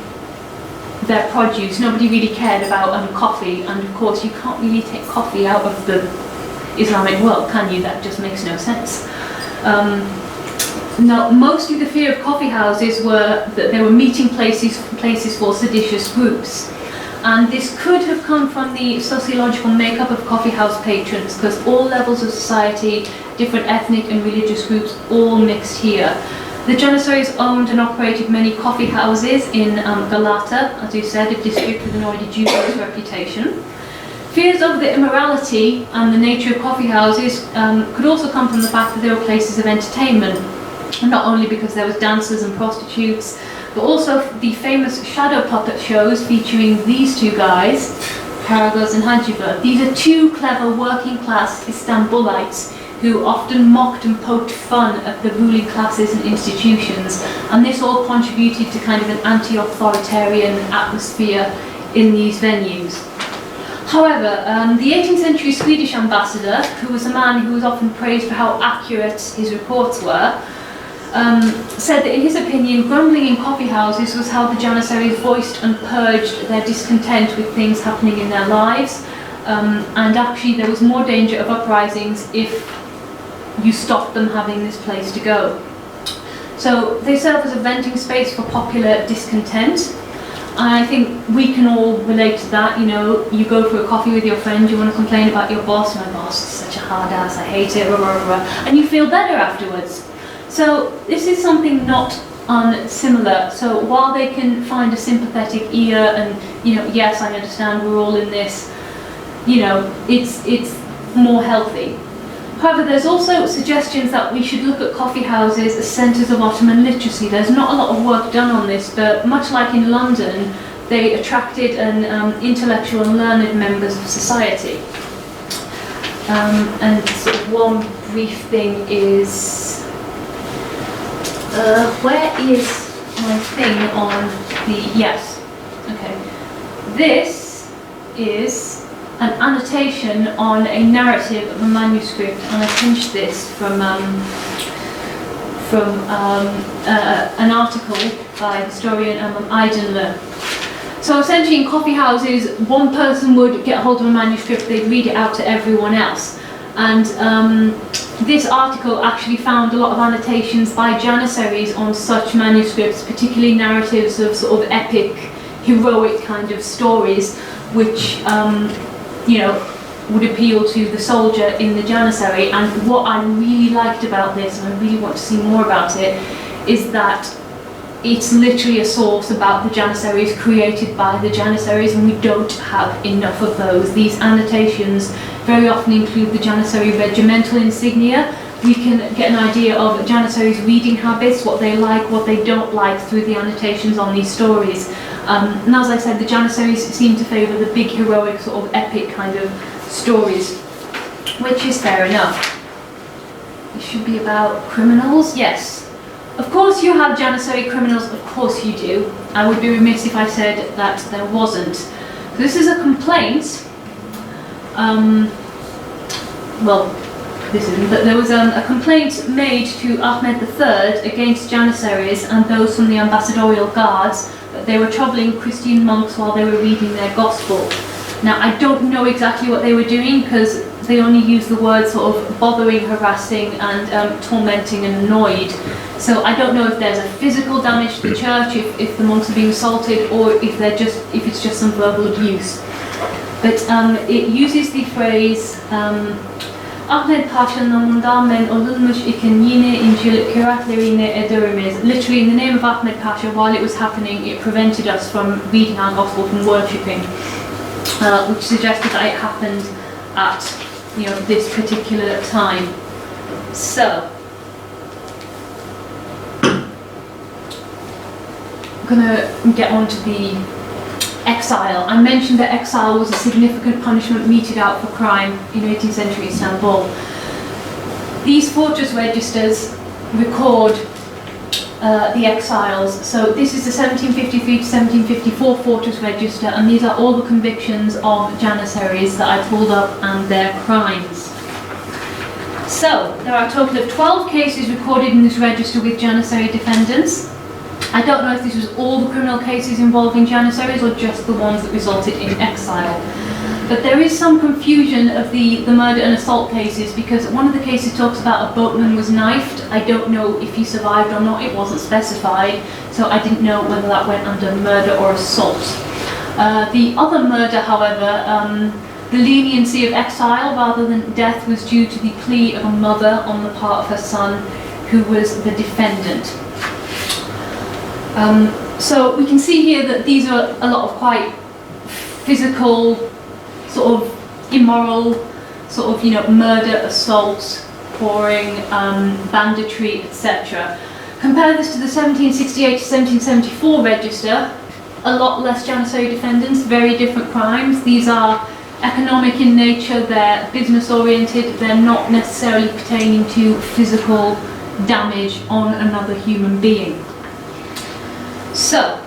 their produce. Nobody really cared about coffee, and of course you can't really take coffee out of the Islamic world, can you? That just makes no sense. Now, mostly the fear of coffee houses were that they were meeting places for seditious groups. And this could have come from the sociological makeup of coffee house patrons, because all levels of society, different ethnic and religious groups, all mixed here. The Janissaries owned and operated many coffee houses in Galata, as you said, a district with an already dubious reputation. Fears of the immorality and the nature of coffee houses could also come from the fact that they were places of entertainment, not only because there was dancers and prostitutes, but also the famous shadow puppet shows featuring these two guys, Karagöz and Hacivat. These are two clever working class Istanbulites who often mocked and poked fun at the ruling classes and institutions, and this all contributed to kind of an anti-authoritarian atmosphere in these venues. However, the 18th century Swedish ambassador, who was a man who was often praised for how accurate his reports were, said that in his opinion, grumbling in coffee houses was how the Janissaries voiced and purged their discontent with things happening in their lives, and actually there was more danger of uprisings if you stopped them having this place to go. So they serve as a venting space for popular discontent, and I think we can all relate to that. You go for a coffee with your friend, you want to complain about your boss. My boss is such a hard ass, I hate it, and you feel better afterwards. So this is something not unsimilar. So while they can find a sympathetic ear and, yes, I understand, we're all in this, it's more healthy. However, there's also suggestions that we should look at coffee houses as centres of Ottoman literacy. There's not a lot of work done on this, but much like in London, they attracted intellectual and learned members of society. And sort of one brief thing is, where is my thing on the, yes, okay. This is an annotation on a narrative of a manuscript, and I pinched this from an article by historian Eighteenth. So essentially in coffee houses, one person would get hold of a manuscript, they'd read it out to everyone else. And this article actually found a lot of annotations by Janissaries on such manuscripts, particularly narratives of sort of epic, heroic kind of stories, which would appeal to the soldier in the Janissary. And what I really liked about this, and I really want to see more about it, is that it's literally a source about the Janissaries created by the Janissaries, and we don't have enough of those. These annotations very often include the Janissary regimental insignia. We can get an idea of Janissaries' reading habits, what they like, what they don't like, through the annotations on these stories. And as I said, the Janissaries seem to favour the big heroic sort of epic kind of stories, which is fair enough. It should be about criminals, yes. Of course you have Janissary criminals, of course you do. I would be remiss if I said that there wasn't. So this is a complaint, well, this isn't, but there was a complaint made to Ahmed III against Janissaries and those from the ambassadorial guards that they were troubling Christian monks while they were reading their gospel. Now, I don't know exactly what they were doing, because they only use the word sort of bothering, harassing and tormenting and annoyed. So I don't know if there's a physical damage to the church, if the monks are being assaulted, or if it's just some verbal abuse. But it uses the phrase Ahmed Pasha namundan olulmuş iken yine İncil kıraatlerine ederimiz. Literally, in the name of Ahmed Pasha, while it was happening, it prevented us from reading our gospel, from worshipping, which suggested that it happened at this particular time. So I'm gonna get on to the exile. I mentioned that exile was a significant punishment meted out for crime in 18th century Istanbul. These fortress registers record the exiles. So this is the 1753 to 1754 fortress register, and these are all the convictions of Janissaries that I pulled up and their crimes. So there are a total of 12 cases recorded in this register with Janissary defendants. I don't know if this was all the criminal cases involving Janissaries or just the ones that resulted in exile. But there is some confusion of the murder and assault cases, because one of the cases talks about a boatman was knifed. I don't know if he survived or not, it wasn't specified, so I didn't know whether that went under murder or assault. The other murder, however, the leniency of exile rather than death was due to the plea of a mother on the part of her son, who was the defendant. So we can see here that these are a lot of quite physical, sort of immoral, sort of murder, assault, pouring, banditry, etc. Compare this to the 1768 to 1774 register. A lot less Janissary defendants, very different crimes. These are economic in nature, they're business oriented, they're not necessarily pertaining to physical damage on another human being. So,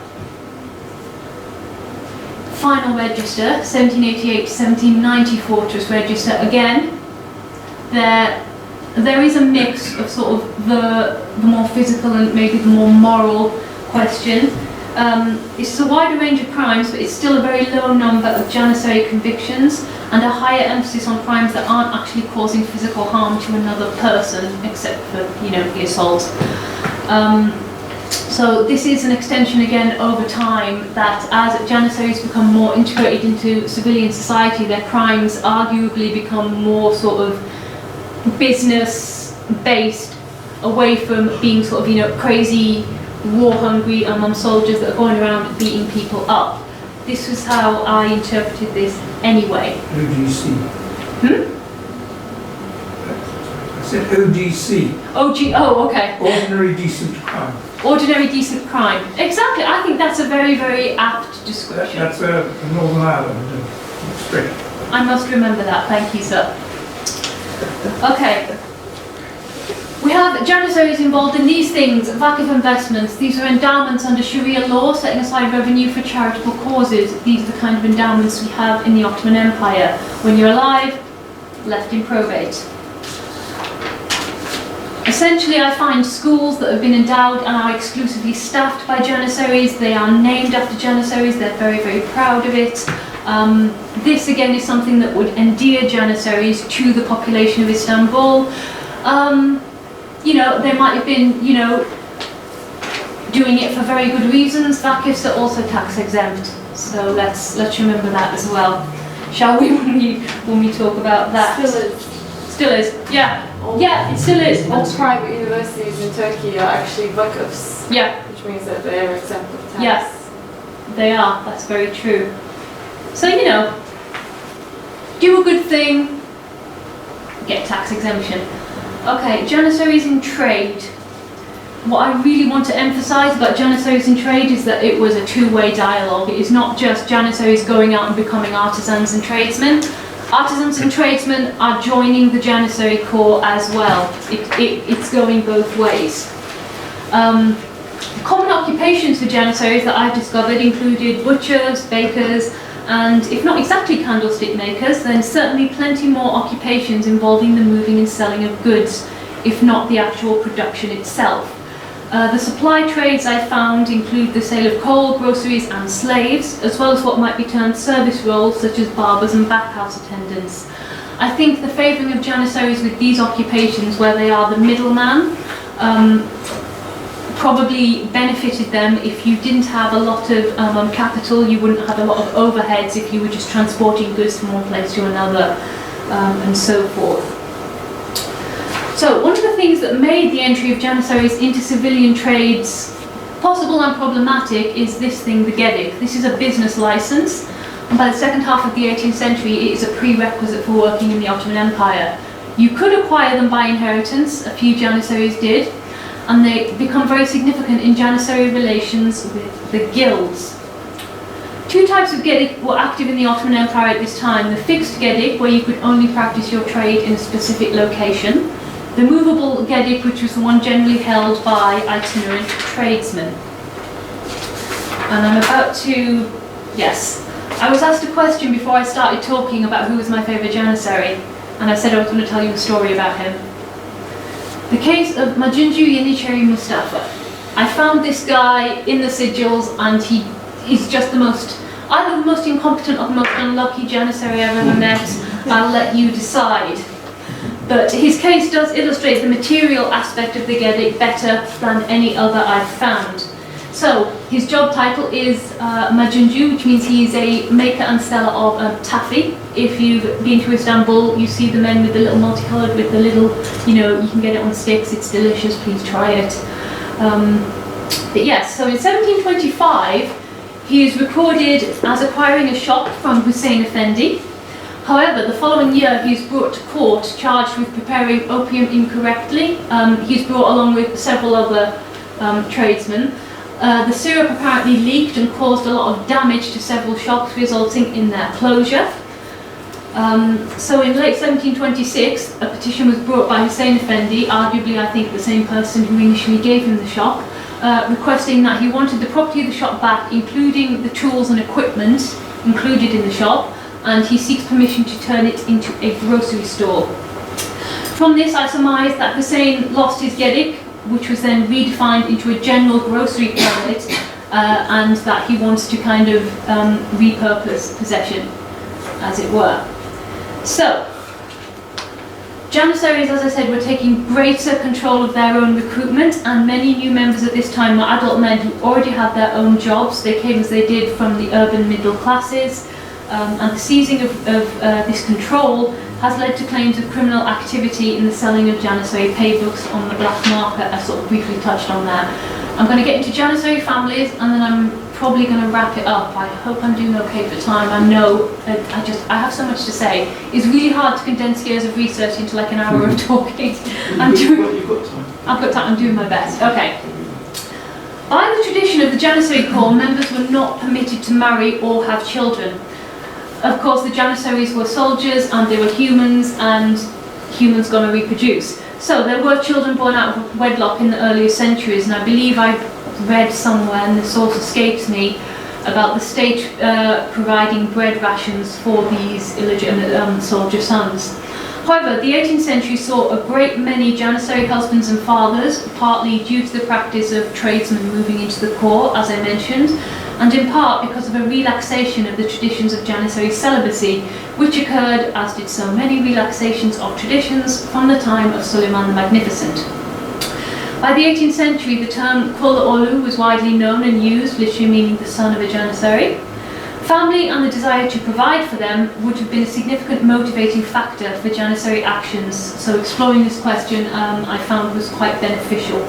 final register, 1788 to 1790 fortress register. Again, there is a mix of sort of the more physical and maybe the more moral question. It's a wider range of crimes, but it's still a very low number of Janissary convictions and a higher emphasis on crimes that aren't actually causing physical harm to another person, except for the assault. So this is an extension again over time, that as Janissaries become more integrated into civilian society, their crimes arguably become more sort of business based, away from being sort of crazy, war-hungry soldiers that are going around beating people up. This was how I interpreted this anyway. ODC. I said ODC. Oh, okay. Ordinary decent crime. Ordinary decent crime. Exactly. I think that's a very, very apt description. That's a Northern Ireland expression. I must remember that. Thank you, sir. Okay. We have Janissaries involved in these things: vakif investments. These are endowments under Sharia law, setting aside revenue for charitable causes. These are the kind of endowments we have in the Ottoman Empire. When you're alive, left in probate. Essentially, I find schools that have been endowed and are exclusively staffed by Janissaries. They are named after Janissaries. They're very, very proud of it. This again is something that would endear Janissaries to the population of Istanbul. They might have been, doing it for very good reasons. Vakifs are also tax exempt, so let's remember that as well, shall we? When we talk about that. Still is. Yeah. Yeah, it still is. All private universities in Turkey are actually vakifs. Yeah. Which which means that they're exempt of tax. Yes, they are. That's very true. So, you know, do a good thing, get tax exemption. Okay, Janissaries in trade. What I really want to emphasise about Janissaries in trade is that it was a two-way dialogue. It is not just Janissaries going out and becoming artisans and tradesmen. Artisans and tradesmen are joining the Janissary Corps as well. It's going both ways. Common occupations for Janissaries that I've discovered included butchers, bakers, and if not exactly candlestick makers, then certainly plenty more occupations involving the moving and selling of goods, if not the actual production itself. The supply trades I found include the sale of coal, groceries and slaves, as well as what might be termed service roles such as barbers and bathhouse attendants. I think the favouring of Janissaries with these occupations, where they are the middleman, probably benefited them. If you didn't have a lot of capital, you wouldn't have a lot of overheads if you were just transporting goods from one place to another, and so forth. So one of the things that made the entry of Janissaries into civilian trades possible and problematic is this thing, the Gedik. This is a business license, and by the second half of the 18th century it is a prerequisite for working in the Ottoman Empire. You could acquire them by inheritance, a few Janissaries did, and they become very significant in Janissary relations with the guilds. Two types of Gedik were active in the Ottoman Empire at this time: the fixed Gedik, where you could only practice your trade in a specific location; the movable Gedik, which was the one generally held by itinerant tradesmen. And I'm about to, yes, I was asked a question before I started talking about who was my favourite Janissary, and I said I was going to tell you a story about him. The case of Majunju Janissary Mustafa. I found this guy in the sigils, and he's just the most, either the most incompetent or the most unlucky Janissary I've ever met. I'll let you decide. But his case does illustrate the material aspect of the Gedik better than any other I've found. So, his job title is Majunju, which means he is a maker and seller of taffy. If you've been to Istanbul, you see the men with the little multicoloured, with the little, you know, you can get it on sticks, it's delicious, please try it. But yes, so in 1725, he is recorded as acquiring a shop from Hussein Effendi. However, the following year he is brought to court charged with preparing opium incorrectly. He's brought along with several other tradesmen. The syrup apparently leaked and caused a lot of damage to several shops, resulting in their closure. So in late 1726, a petition was brought by Hussein Effendi, arguably I think the same person who initially gave him the shop, requesting that he wanted the property of the shop back, including the tools and equipment included in the shop, and he seeks permission to turn it into a grocery store. From this I surmise that Hussein lost his Gedik, which was then redefined into a general grocery permit, and that he wants to kind of repurpose possession, as it were. So, Janissaries, as I said, were taking greater control of their own recruitment, and many new members at this time were adult men who already had their own jobs. They came as they did from the urban middle classes, and the seizing of this control has led to claims of criminal activity in the selling of Janissary paybooks on the black market. I sort of briefly touched on that. I'm going to get into Janissary families, and then I'm probably going to wrap it up. I hope I'm doing okay for time. I know I have so much to say. It's really hard to condense years of research into like an hour of talking. You've got time. I've got time. I'm doing my best. Okay. By the tradition of the Janissary Corps, members were not permitted to marry or have children. Of course, the Janissaries were soldiers, and they were humans, and humans going to reproduce. So there were children born out of wedlock in the earlier centuries, and I believe I've read somewhere, and the source escapes me, about the state providing bread rations for these illegitimate soldier sons. However, the 18th century saw a great many Janissary husbands and fathers, partly due to the practice of tradesmen moving into the corps, as I mentioned, and in part because of a relaxation of the traditions of Janissary celibacy, which occurred, as did so many relaxations of traditions, from the time of Suleiman the Magnificent. By the 18th century, the term Kol-Olu was widely known and used, literally meaning the son of a Janissary. Family and the desire to provide for them would have been a significant motivating factor for Janissary actions, so exploring this question I found was quite beneficial.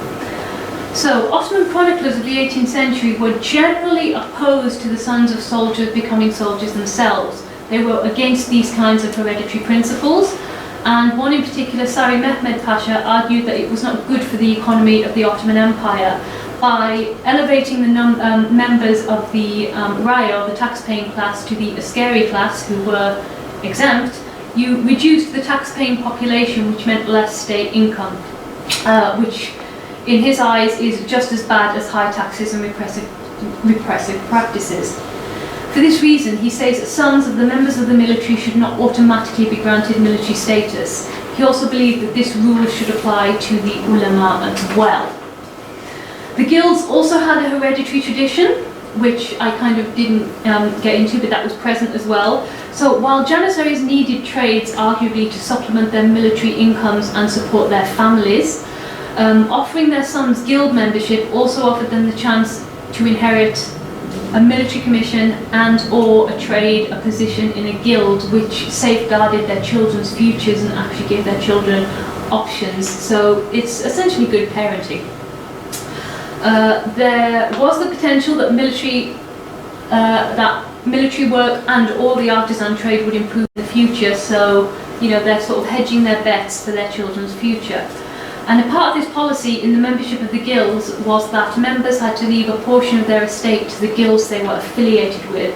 So, Ottoman chroniclers of the 18th century were generally opposed to the sons of soldiers becoming soldiers themselves. They were against these kinds of hereditary principles, and one in particular, Sari Mehmed Pasha, argued that it was not good for the economy of the Ottoman Empire. By elevating the members of the Raya, the tax-paying class, to the Askari class, who were exempt, you reduced the tax-paying population, which meant less state income, which in his eyes is just as bad as high taxes and repressive practices. For this reason, he says that sons of the members of the military should not automatically be granted military status. He also believed that this rule should apply to the ulama as well. The guilds also had a hereditary tradition, which I kind of didn't get into, but that was present as well. So while Janissaries needed trades arguably to supplement their military incomes and support their families, offering their sons guild membership also offered them the chance to inherit a military commission and or a trade, a position in a guild, which safeguarded their children's futures and actually gave their children options. So it's essentially good parenting. There was the potential that military work and or the artisan trade would improve in the future, so they're sort of hedging their bets for their children's future. And a part of this policy in the membership of the guilds was that members had to leave a portion of their estate to the guilds they were affiliated with.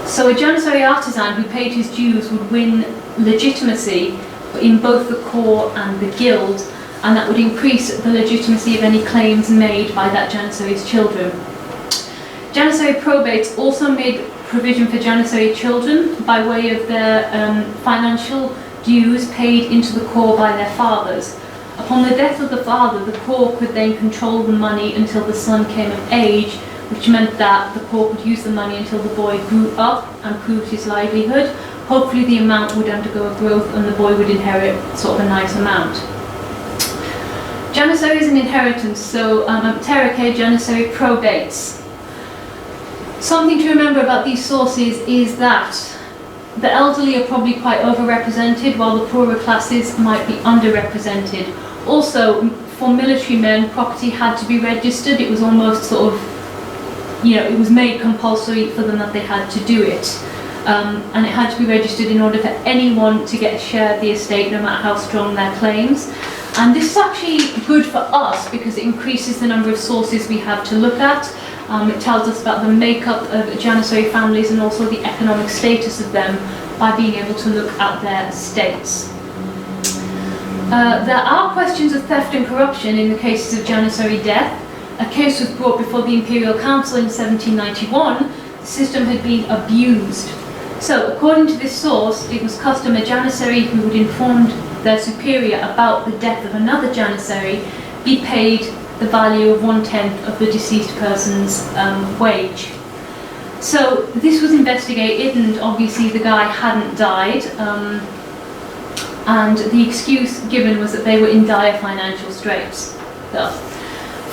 So a Janissary artisan who paid his dues would win legitimacy in both the corps and the guild, and that would increase the legitimacy of any claims made by that Janissary's children. Janissary probates also made provision for Janissary children by way of their financial dues paid into the corps by their fathers. Upon the death of the father, the corps could then control the money until the son came of age, which meant that the corps could use the money until the boy grew up and proved his livelihood. Hopefully the amount would undergo a growth and the boy would inherit sort of a nice amount. Janissaries and inheritance, so Tereke Janissary probates. Something to remember about these sources is that the elderly are probably quite overrepresented, while the poorer classes might be underrepresented. Also, for military men, property had to be registered. It was almost sort of, it was made compulsory for them that they had to do it. And it had to be registered in order for anyone to get a share of the estate, no matter how strong their claims. And this is actually good for us because it increases the number of sources we have to look at. It tells us about the makeup of Janissary families and also the economic status of them by being able to look at their estates. There are questions of theft and corruption in the cases of Janissary death. A case was brought before the Imperial Council in 1791. The system had been abused. So, according to this source, it was custom a Janissary who had informed their superior about the death of another Janissary be paid the value of 1/10 of the deceased person's wage. So this was investigated, and obviously the guy hadn't died, and the excuse given was that they were in dire financial straits. So,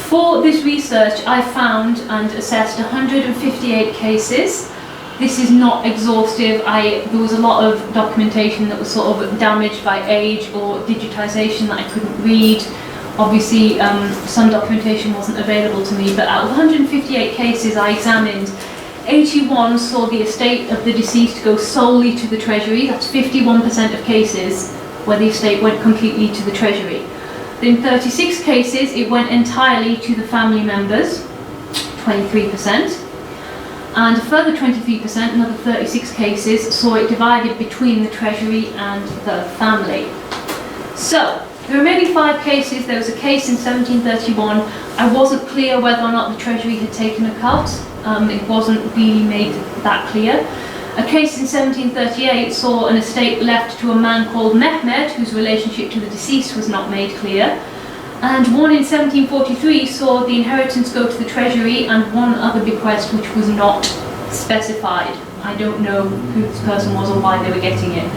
for this research, I found and assessed 158 cases. This is not exhaustive. There was a lot of documentation that was sort of damaged by age or digitization that I couldn't read. Obviously, some documentation wasn't available to me, but out of 158 cases I examined, 81 saw the estate of the deceased go solely to the Treasury. That's 51% of cases where the estate went completely to the Treasury. In 36 cases, it went entirely to the family members, 23%. And a further 23%, another 36 cases, saw it divided between the Treasury and the family. So, the remaining 5 cases, there was a case in 1731. I wasn't clear whether or not the Treasury had taken a cut. It wasn't really made that clear. A case in 1738 saw an estate left to a man called Mehmed, whose relationship to the deceased was not made clear. And one in 1743 saw the inheritance go to the Treasury and one other bequest which was not specified. I don't know who this person was or why they were getting it.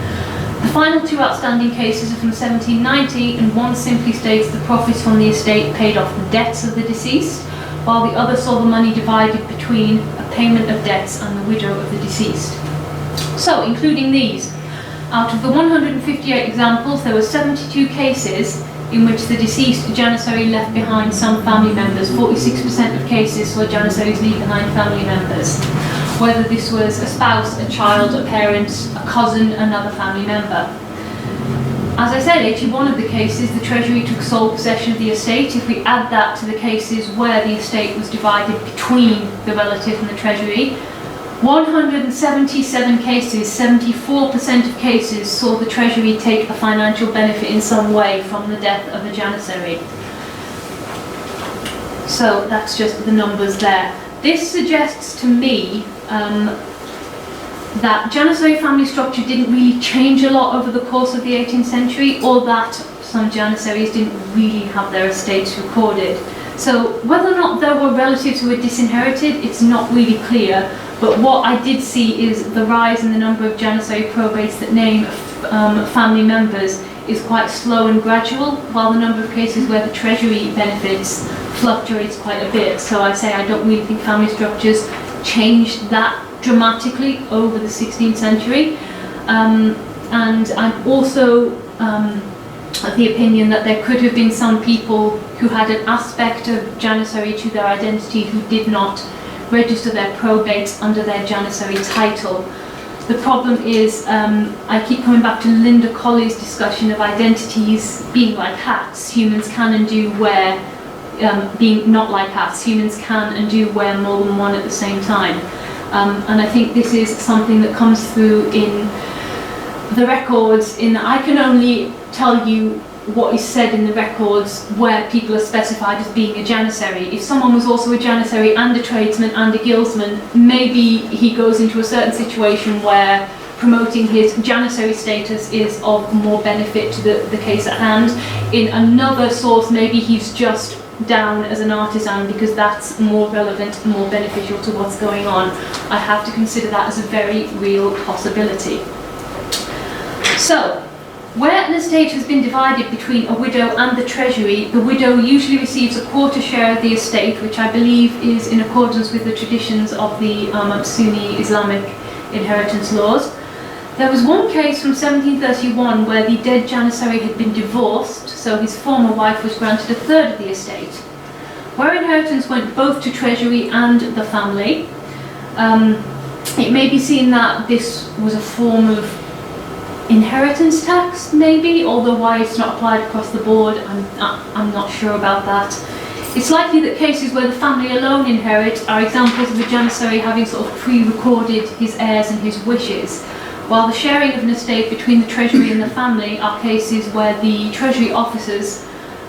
The final 2 outstanding cases are from 1790, and one simply states the profits from the estate paid off the debts of the deceased, while the other saw the money divided between a payment of debts and the widow of the deceased. So, including these, out of the 158 examples, there were 72 cases in which the deceased Janissary left behind some family members. 46% of cases saw Janissaries leave behind family members, whether this was a spouse, a child, a parent, a cousin, another family member. As I said, 81 of the cases, the Treasury took sole possession of the estate. If we add that to the cases where the estate was divided between the relative and the Treasury, 177 cases, 74% of cases, saw the Treasury take a financial benefit in some way from the death of a Janissary. So that's just the numbers there. This suggests to me that Janissary family structure didn't really change a lot over the course of the 18th century, or that some Janissaries didn't really have their estates recorded. So whether or not there were relatives who were disinherited, it's not really clear, but what I did see is the rise in the number of Janissary probates that name family members is quite slow and gradual, while the number of cases where the Treasury benefits fluctuates quite a bit. So I say I don't really think family structures changed that dramatically over the 16th century, and I'm also of the opinion that there could have been some people who had an aspect of Janissary to their identity who did not register their probates under their Janissary title. The problem is, I keep coming back to Linda Colley's discussion of identities being like hats. Humans can and do wear, being not like hats, humans can and do wear more than one at the same time. And I think this is something that comes through in the records. I can only tell you what is said in the records where people are specified as being a Janissary. If someone was also a Janissary and a tradesman and a guildsman, maybe he goes into a certain situation where promoting his Janissary status is of more benefit to the case at hand. In another source, maybe he's just down as an artisan because that's more relevant, more beneficial to what's going on. I have to consider that as a very real possibility. So, where an estate has been divided between a widow and the Treasury, the widow usually receives a quarter share of the estate, which I believe is in accordance with the traditions of the Sunni Islamic inheritance laws. There was one case from 1731 where the dead Janissary had been divorced, so his former wife was granted a third of the estate. Where inheritance went both to Treasury and the family, it may be seen that this was a form of inheritance tax, maybe, although why it's not applied across the board, I'm not sure about that. It's likely that cases where the family alone inherit are examples of a Janissary having sort of pre-recorded his heirs and his wishes, while the sharing of an estate between the Treasury and the family are cases where the Treasury officers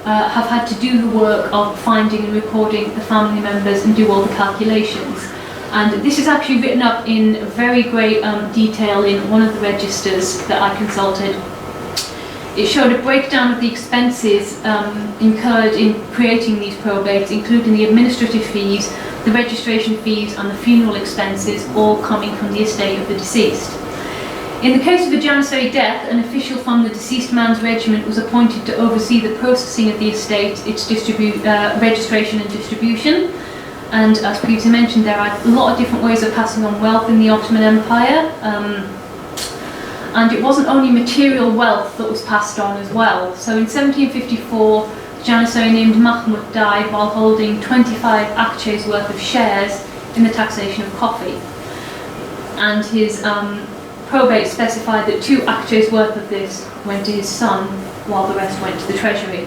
have had to do the work of finding and recording the family members and do all the calculations. And this is actually written up in very great detail in one of the registers that I consulted. It showed a breakdown of the expenses incurred in creating these probates, including the administrative fees, the registration fees and the funeral expenses, all coming from the estate of the deceased. In the case of a Janissary death, an official from the deceased man's regiment was appointed to oversee the processing of the estate, its registration and distribution. And as previously mentioned, there are a lot of different ways of passing on wealth in the Ottoman Empire. And it wasn't only material wealth that was passed on as well. So in 1754, a Janissary named Mahmud died while holding 25 akçes worth of shares in the taxation of coffee. And his probate specified that 2 akçes worth of this went to his son, while the rest went to the Treasury.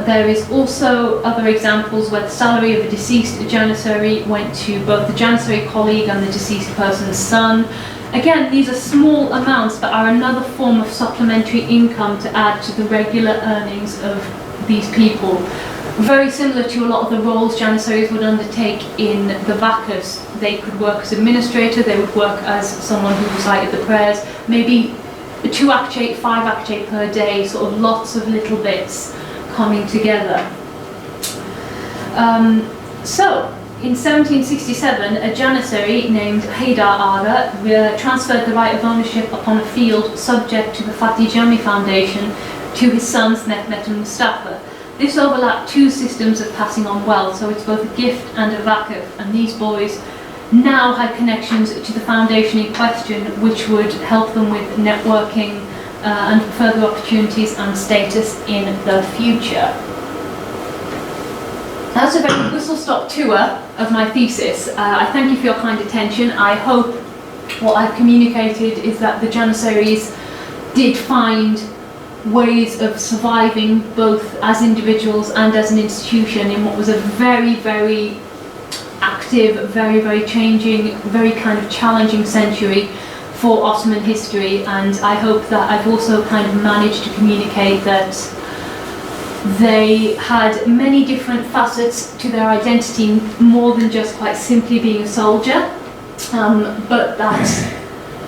There is also other examples where the salary of a deceased Janissary went to both the Janissary colleague and the deceased person's son. Again, these are small amounts but are another form of supplementary income to add to the regular earnings of these people. Very similar to a lot of the roles Janissaries would undertake in the Vakas. They could work as administrator, they would work as someone who recited the prayers, maybe 2 akçe, 5 akçe per day, sort of lots of little bits coming together. So, in 1767, a Janissary named Haydar Aga transferred the right of ownership upon a field subject to the Fatih Jami Foundation to his sons Mehmet and Mustafa. This overlapped 2 systems of passing on wealth, so it's both a gift and a vakıf, and these boys now had connections to the foundation in question, which would help them with networking and further opportunities and status in the future. That's a very whistle-stop tour of my thesis. I thank you for your kind attention. I hope what I've communicated is that the Janissaries did find ways of surviving both as individuals and as an institution in what was a very, very active, very, very changing, very kind of challenging century for Ottoman history. And I hope that I've also kind of managed to communicate that they had many different facets to their identity, more than just quite simply being a soldier, but that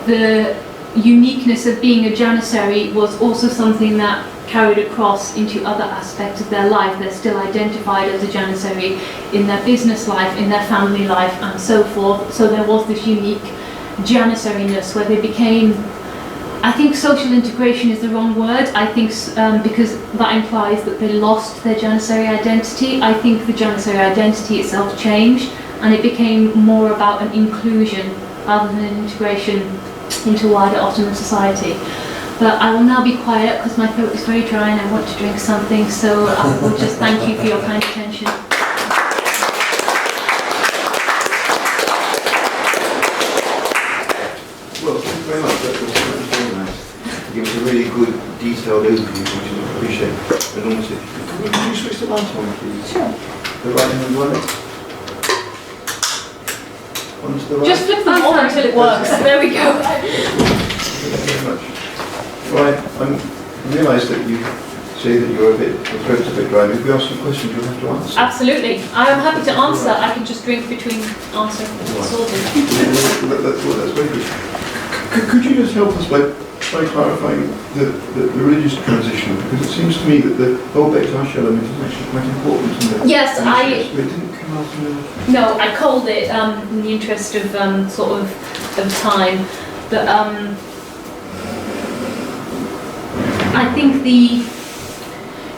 the uniqueness of being a Janissary was also something that carried across into other aspects of their life. They're still identified as a Janissary in their business life, in their family life, and so forth. So there was this unique Janissariness where they became, I think social integration is the wrong word, I think because that implies that they lost their Janissary identity. I think the Janissary identity itself changed and it became more about an inclusion rather than an integration into wider Ottoman society. But I will now be quiet because my throat is very dry and I want to drink something, so I will just thank you for your kind attention. Well, thank you very much. That was very nice. You gave us a really good, detailed overview, which I appreciate enormously. Could you switch the light on, please? Sure. The right hand one. One to the right. Just flip them on until it works. There we go. Thank you very much. Right, I realise that you say that you're your throat's a bit dry. If we ask you questions, you'll have to answer. Absolutely. I am happy to answer. I can just drink between answering and sorting. That's very good. Could you just help us by clarifying the religious transition? Because it seems to me that the whole Bektashi element is actually quite important. Yes, it didn't come out in No, I called it in the interest of sort of time. But I think the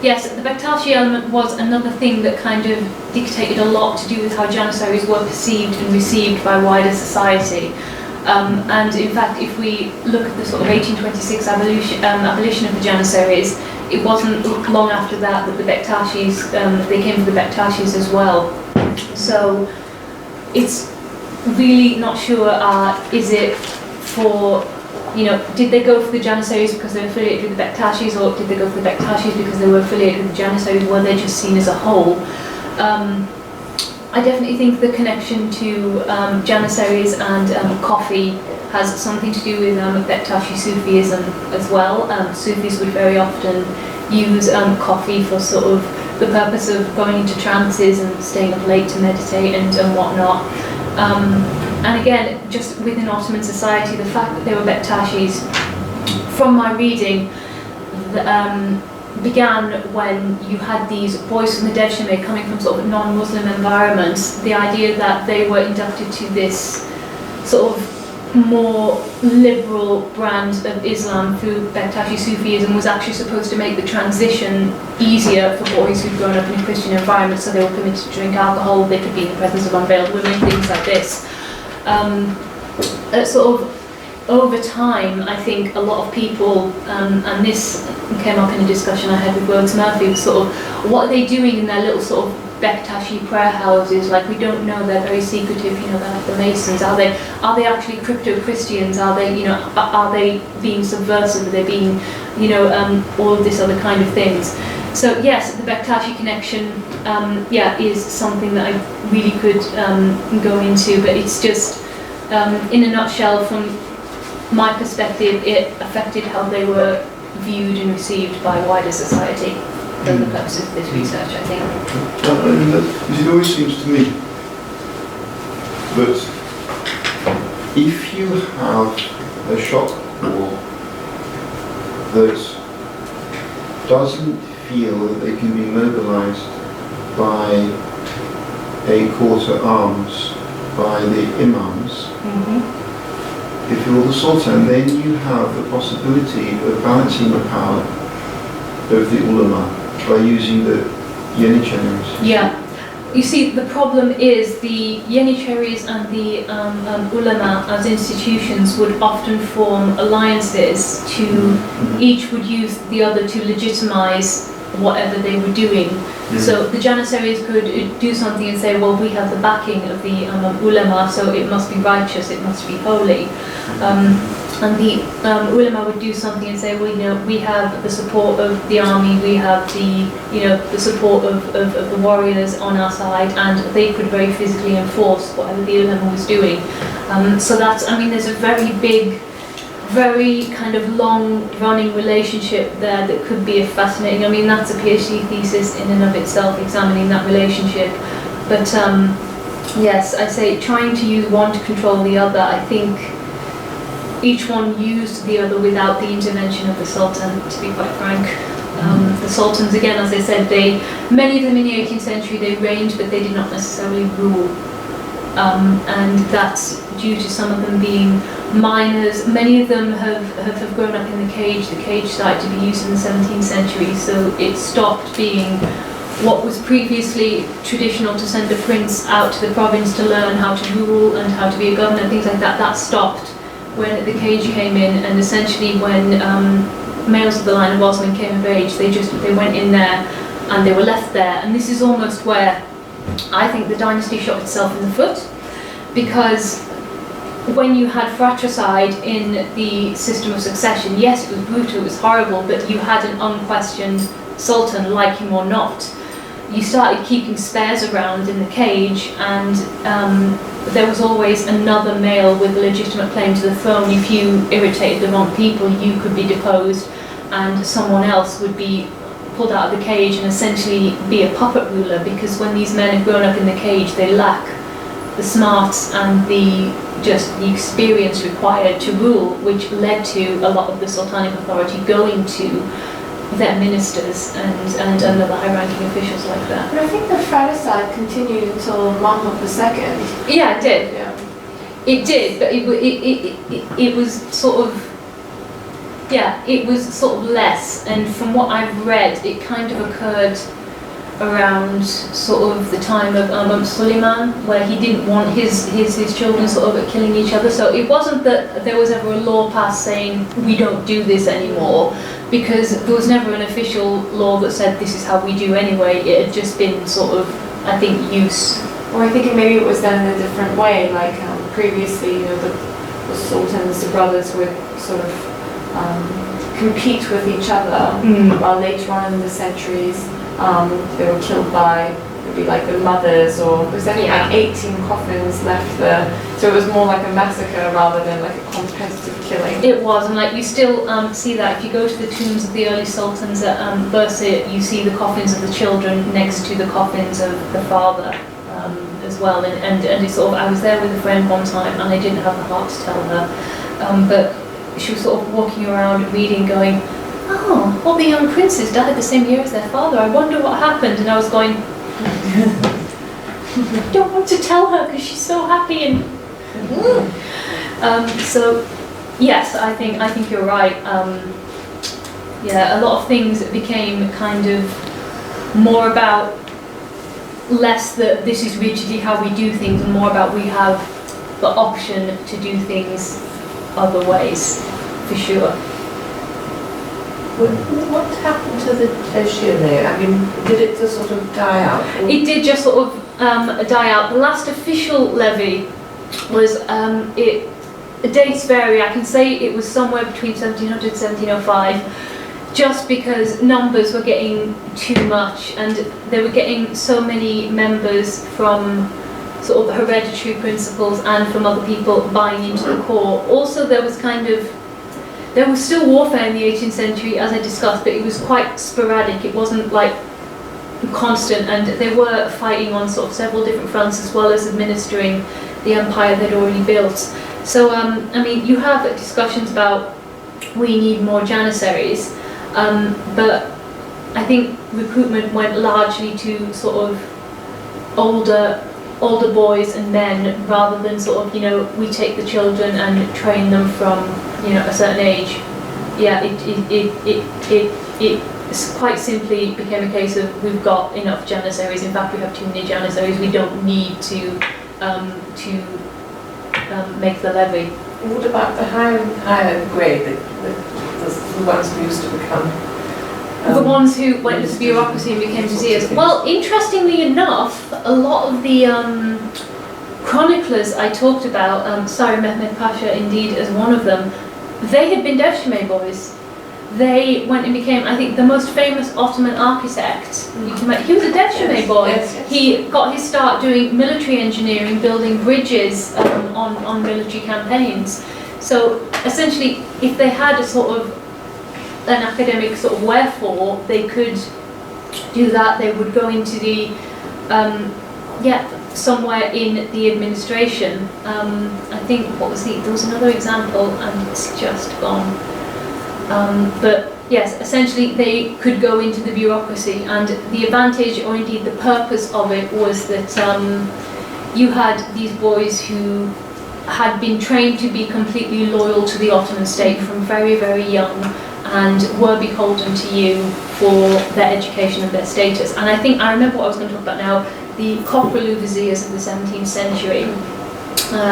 Bektashi element was another thing that kind of dictated a lot to do with how Janissaries were perceived and received by wider society. And in fact, if we look at the sort of 1826 abolition of the Janissaries, it wasn't long after that that the Bektashis, they came to the Bektashis as well. So it's really not sure, is it for, did they go for the Janissaries because they were affiliated with the Bektashis, or did they go for the Bektashis because they were affiliated with the Janissaries? Were they just seen as a whole? I definitely think the connection to Janissaries and coffee has something to do with Bektashi Sufism as well. Sufis would very often use coffee for sort of the purpose of going into trances and staying up late to meditate and whatnot. And again, just within Ottoman society, the fact that they were Bektashis, from my reading, began when you had these boys from the Devshirme coming from sort of non-Muslim environments. The idea that they were inducted to this sort of more liberal brand of Islam through Bektashi Sufism was actually supposed to make the transition easier for boys who'd grown up in a Christian environment, so they were permitted to drink alcohol, they could be in the presence of unveiled women, things like this. Sort of over time, I think a lot of people, and this came up in a discussion I had with Rhodes Murphy, sort of, what are they doing in their little sort of Bektashi prayer houses? Like, we don't know, they're very secretive, they're like the Masons. Are they actually crypto-Christians? Are they, are they being subversive? Are they being, all of this other kind of things? So yes, the Bektashi connection, is something that I really could go into, but it's just, in a nutshell, from my perspective, it affected how they were viewed and received by wider society for the purposes of this research, I think. It always seems to me that if you have a shock war that doesn't feel that they can be mobilised by a court at arms, by the imams, if you're the Sultan, then you have the possibility of balancing the power of the ulama by using the Janissary. Yeah. you see, the problem is the Janissaries and the ulama as institutions would often form alliances to, each would use the other to legitimize whatever they were doing. So the Janissaries could do something and say, well, we have the backing of the ulama, so it must be righteous, it must be holy. And the ulama would do something and say, well, you know, we have the support of the army, we have the, you know, the support of the warriors on our side, and they could very physically enforce whatever the ulama was doing. So that's, I mean, there's a very big, very kind of long-running relationship there that could be fascinating. I mean, that's a PhD thesis in and of itself, examining that relationship. But yes, I say trying to use one to control the other, I think each one used the other without the intervention of the Sultan, to be quite frank. The Sultans, again, as I said, many of them in the 18th century, they reigned, but they did not necessarily rule. And that's due to some of them being minors. Many of them have grown up in the cage. The cage started to be used in the 17th century, so it stopped being what was previously traditional to send a prince out to the province to learn how to rule and how to be a governor, things like that. That stopped when the cage came in, and essentially when males of the line of Osman came of age, they went in there and they were left there. And this is almost where I think the dynasty shot itself in the foot, because when you had fratricide in the system of succession, yes, it was brutal, it was horrible, but you had an unquestioned sultan, like him or not. You started keeping spares around in the cage, and there was always another male with a legitimate claim to the throne. If you irritated the wrong people, you could be deposed, and someone else would be pulled out of the cage and essentially be a puppet ruler, because when these men have grown up in the cage, they lack the smarts and the experience required to rule, which led to a lot of the sultanic authority going to their ministers and other high-ranking officials like that. But I think the fratricide continued until Muhammad II. Yeah, it did. Yeah. It did, but it was sort of, yeah, it was sort of less. And from what I've read, it kind of occurred around sort of the time of Suleiman, where he didn't want his children sort of killing each other. So it wasn't that there was ever a law passed saying we don't do this anymore, because there was never an official law that said this is how we do anyway. It had just been sort of, I think, use. Or I think maybe it was done in a different way, like previously, you know, the sultans, the brothers would sort of compete with each other, while later on in the centuries, they were killed by, it'd be like the mothers, or there was only like 18 coffins left there, so it was more like a massacre rather than like a competitive killing. It was, and like you still see that if you go to the tombs of the early sultans at Bursa, you see the coffins of the children next to the coffins of the father as well. And it's sort of, I was there with a friend one time, and I didn't have the heart to tell her, but she was sort of walking around reading, going, oh, all the young princes died the same year as their father. I wonder what happened. And I was going, I don't want to tell her because she's so happy. And so, yes, I think you're right. Yeah, a lot of things became kind of more about less that this is rigidly how we do things, and more about we have the option to do things other ways, for sure. What happened to the Treasury? I mean, did it just sort of die out? Or? It did just sort of die out. The last official levy was, dates vary, I can say it was somewhere between 1700 and 1705, just because numbers were getting too much, and they were getting so many members from sort of hereditary principles and from other people buying into the core. Also, there was still warfare in the 18th century, as I discussed, but it was quite sporadic. It wasn't like constant, and they were fighting on sort of several different fronts, as well as administering the empire they'd already built. So, I mean, you have discussions about we need more Janissaries, but I think recruitment went largely to sort of older boys and men, rather than sort of, you know, we take the children and train them from, you know, a certain age. Yeah, quite simply became a case of we've got enough Janissaries. In fact, we have too many Janissaries. We don't need to make the levy. What about the higher grade, the ones who used to become? The ones who went into bureaucracy and became viziers. Well, interestingly enough, a lot of the chroniclers I talked about, Sari Mehmed Pasha indeed as one of them, they had been Devshirme boys. They went and became, I think, the most famous Ottoman architect. He was a Devshirme boy. Yes. He got his start doing military engineering, building bridges on military campaigns. So essentially, if they had a sort of an academic sort of wherefore, they could do that. They would go into the somewhere in the administration. I think there was another example and it's just gone. But yes, essentially they could go into the bureaucracy, and the advantage, or indeed the purpose of it, was that you had these boys who had been trained to be completely loyal to the Ottoman state from very, very young, and were beholden to you for their education and their status. And I remember what I was going to talk about now, the Koprulu viziers of the 17th century,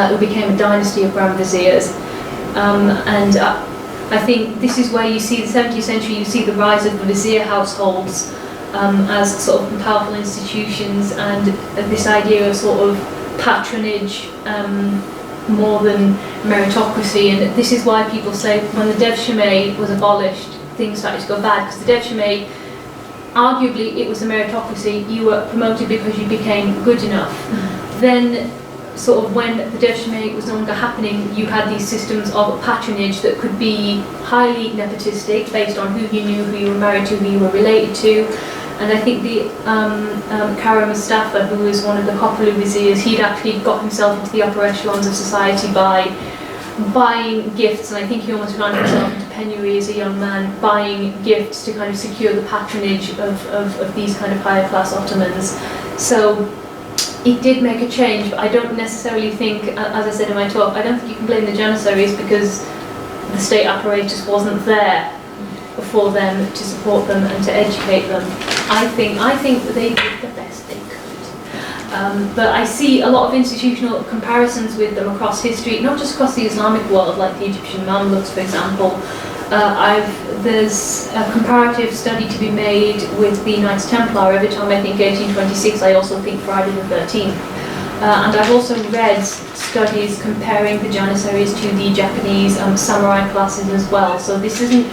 who became a dynasty of grand viziers. I think this is where you see the 17th century, you see the rise of the vizier households as sort of powerful institutions, and this idea of sort of patronage more than meritocracy. And this is why people say when the Devshirme was abolished, things started to go bad, because the Devshirme, arguably it was a meritocracy. You were promoted because you became good enough. Then sort of when the Devshirme was no longer happening, you had these systems of patronage that could be highly nepotistic, based on who you knew, who you were married to, who you were related to. And I think the Kara Mustafa, who was one of the Koprulu viziers, he'd actually got himself into the upper echelons of society by buying gifts, and I think he almost ran himself into penury as a young man, buying gifts to kind of secure the patronage of these kind of higher class Ottomans. So it did make a change, but I don't necessarily think, as I said in my talk, I don't think you can blame the Janissaries, because the state apparatus wasn't there for them to support them and to educate them. I think that they did the best they could. But I see a lot of institutional comparisons with them across history, not just across the Islamic world, like the Egyptian Mamluks, for example. There's a comparative study to be made with the Knights Templar. Every time I think 1826, I also think Friday the 13th. And I've also read studies comparing the Janissaries to the Japanese samurai classes as well. So this isn't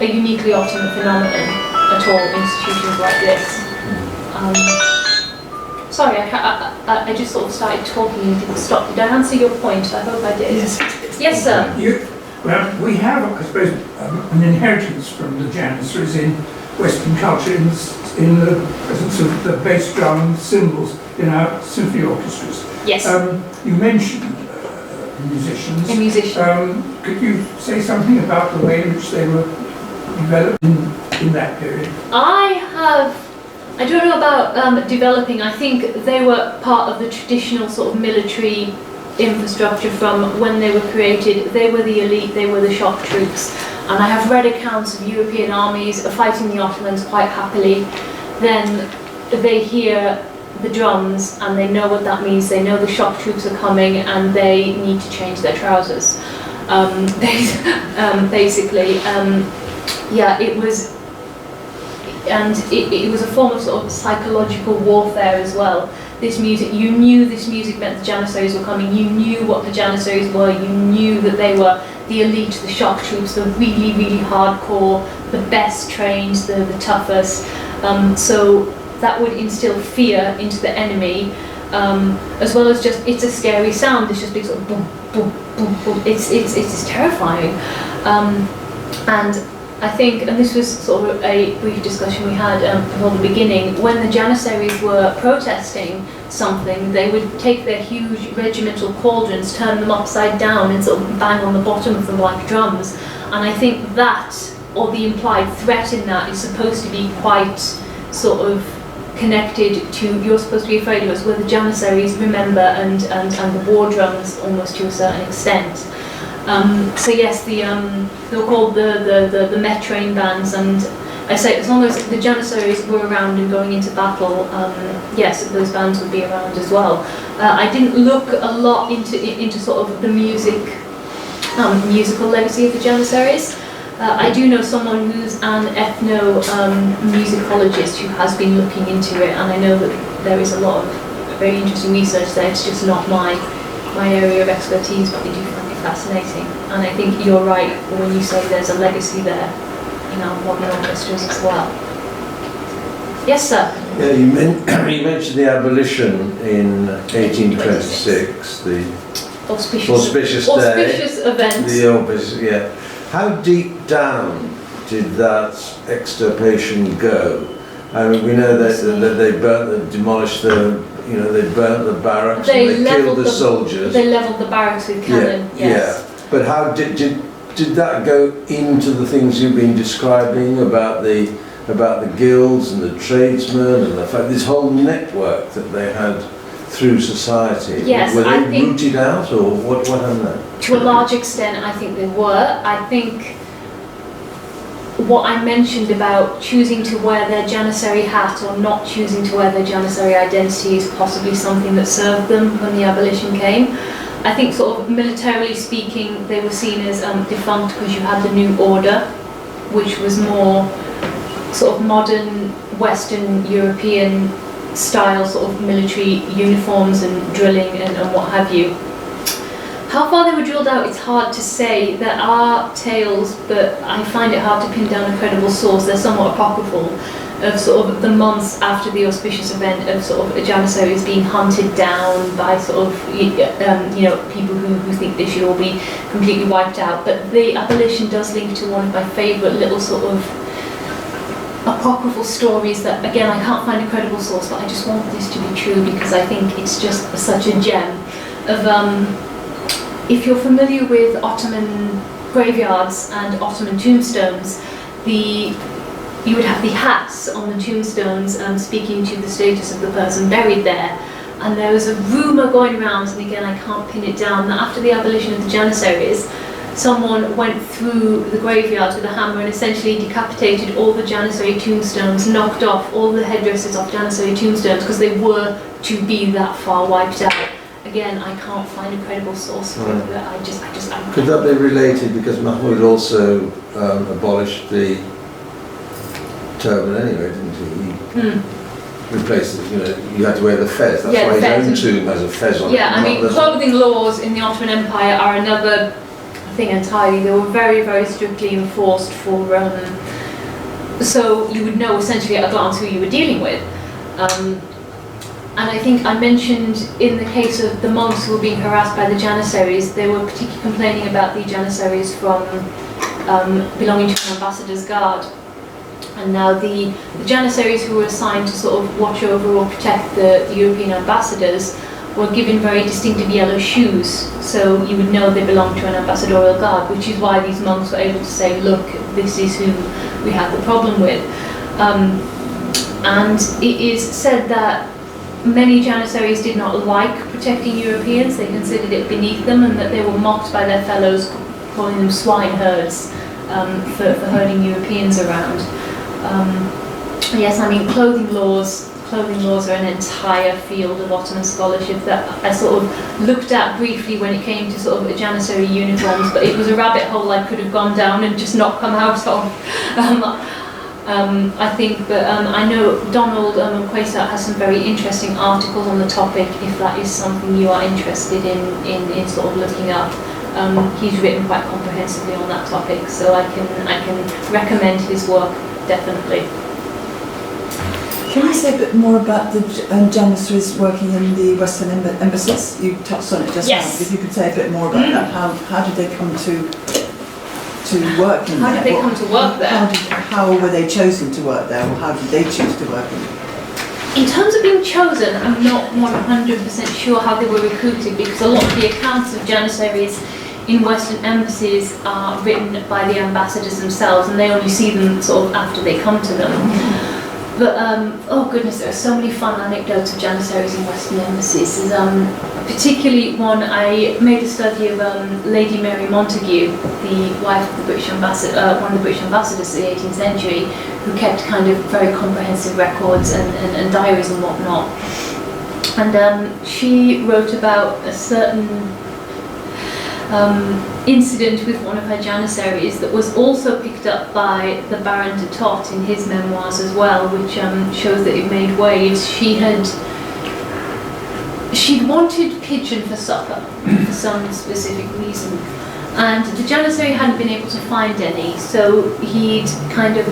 a uniquely Ottoman phenomenon at all, institutions like this. Sorry, I just sort of started talking and didn't stop. Did I answer your point? I hope I did. Yes, sir. Well, we have, I suppose, an inheritance from the Janissaries in Western culture in the presence of the bass drum and cymbals in our symphony orchestras. Yes. You mentioned musicians. A musician. Could you say something about the way in which they were developed in that period? I don't know about developing. I think they were part of the traditional sort of military infrastructure from when they were created. They were the elite, they were the shock troops. And I have read accounts of European armies fighting the Ottomans quite happily. Then they hear the drums and they know what that means. They know the shock troops are coming and they need to change their trousers. Basically, it was, and it was a form of sort of psychological warfare as well. This music, you knew this music meant the Janissaries were coming, you knew what the Janissaries were, you knew that they were the elite, the shock troops, the really, really hardcore, the best trained, the toughest. So that would instill fear into the enemy, as well as just, it's a scary sound, it's just big sort of boom, boom, boom, boom. It's terrifying. And I think, and this was sort of a brief discussion we had before the beginning, when the Janissaries were protesting something, they would take their huge regimental cauldrons, turn them upside down and sort of bang on the bottom of them like drums. And I think that, or the implied threat in that, is supposed to be quite sort of connected to, you're supposed to be afraid of us, where the Janissaries remember, and the war drums almost to a certain extent. So yes, they were called the Met train bands, and I say, as long as the Janissaries were around and going into battle, yes, those bands would be around as well. I didn't look a lot into sort of the musical legacy of the Janissaries. I do know someone who's an ethno-musicologist who has been looking into it, and I know that there is a lot of very interesting research there. It's just not my area of expertise, but I do find it fascinating. And I think you're right when you say there's a legacy there in our modern orchestras as well. Yes, sir? Yeah, you mentioned the abolition in 1826, the auspicious event. Yeah. How deep down did that extirpation go? I mean, we know that they demolished they burnt the barracks, and they killed the soldiers. They levelled the barracks with cannon, yes. Yeah. But how did that go into the things you've been describing about the guilds and the tradesmen and the fact this whole network that they had through society? Yes, were they rooted out, or what happened there? To a large extent, I think they were. I think what I mentioned about choosing to wear their Janissary hat or not choosing to wear their Janissary identity is possibly something that served them when the abolition came. I think sort of militarily speaking, they were seen as defunct because you had the new order, which was more sort of modern Western European style sort of military uniforms and drilling and what have you. How far they were drilled out, it's hard to say. There are tales, but I find it hard to pin down a credible source. They're somewhat apocryphal, of sort of the months after the auspicious event of sort of Janissaries being hunted down by sort of people who think they should all be completely wiped out. But the abolition does link to one of my favourite little sort of apocryphal stories that, again, I can't find a credible source, but I just want this to be true because I think it's just such a gem of if you're familiar with Ottoman graveyards and Ottoman tombstones, you would have the hats on the tombstones speaking to the status of the person buried there. And there was a rumour going around, and again I can't pin it down, that after the abolition of the Janissaries, someone went through the graveyards with a hammer and essentially decapitated all the Janissary tombstones, knocked off all the headdresses off Janissary tombstones because they were to be that far wiped out. Again, I can't find a credible source for it, but I just Could that be related because Mahmud also abolished the turban anyway, didn't he? Replaced it, you had to wear the fez. That's why his own tomb has a fez on it. Yeah, I mean, clothing laws in the Ottoman Empire are another thing entirely. They were very, very strictly enforced for, so you would know essentially at a glance who you were dealing with. And I think I mentioned in the case of the monks who were being harassed by the Janissaries, they were particularly complaining about the Janissaries from belonging to an ambassador's guard. And now the Janissaries who were assigned to sort of watch over or protect the European ambassadors were given very distinctive yellow shoes, so you would know they belonged to an ambassadorial guard, which is why these monks were able to say, look, this is who we have the problem with. And it is said that many Janissaries did not like protecting Europeans. They considered it beneath them, and that they were mocked by their fellows, calling them swineherds for herding Europeans around. Yes, I mean, clothing laws are an entire field of Ottoman scholarship that I sort of looked at briefly when it came to sort of Janissary uniforms, but it was a rabbit hole I could have gone down and just not come out of. I think, but I know Donald Quasar has some very interesting articles on the topic, if that is something you are interested in sort of looking up. He's written quite comprehensively on that topic, so I can recommend his work, definitely. Can you say a bit more about the Janissaries working in the Western embassies? You touched on it just now. If you could say a bit more about that, how did they come to work in there? How did they come to work there? How were they chosen to work there, or how did they choose to work in there? In terms of being chosen, I'm not 100% sure how they were recruited, because a lot of the accounts of Janissaries in Western embassies are written by the ambassadors themselves, and they only see them sort of after they come to them. But oh goodness, there are so many fun anecdotes of Janissaries in Western embassies. There's particularly one, I made a study of Lady Mary Montagu, the wife of the British ambassador, one of the British ambassadors of the 18th century, who kept kind of very comprehensive records and diaries and whatnot. And she wrote about a certain incident with one of her Janissaries that was also picked up by the Baron de Tott in his memoirs as well, which shows that it made waves. She'd wanted pigeon for supper for some specific reason, and the Janissary hadn't been able to find any, so he'd kind of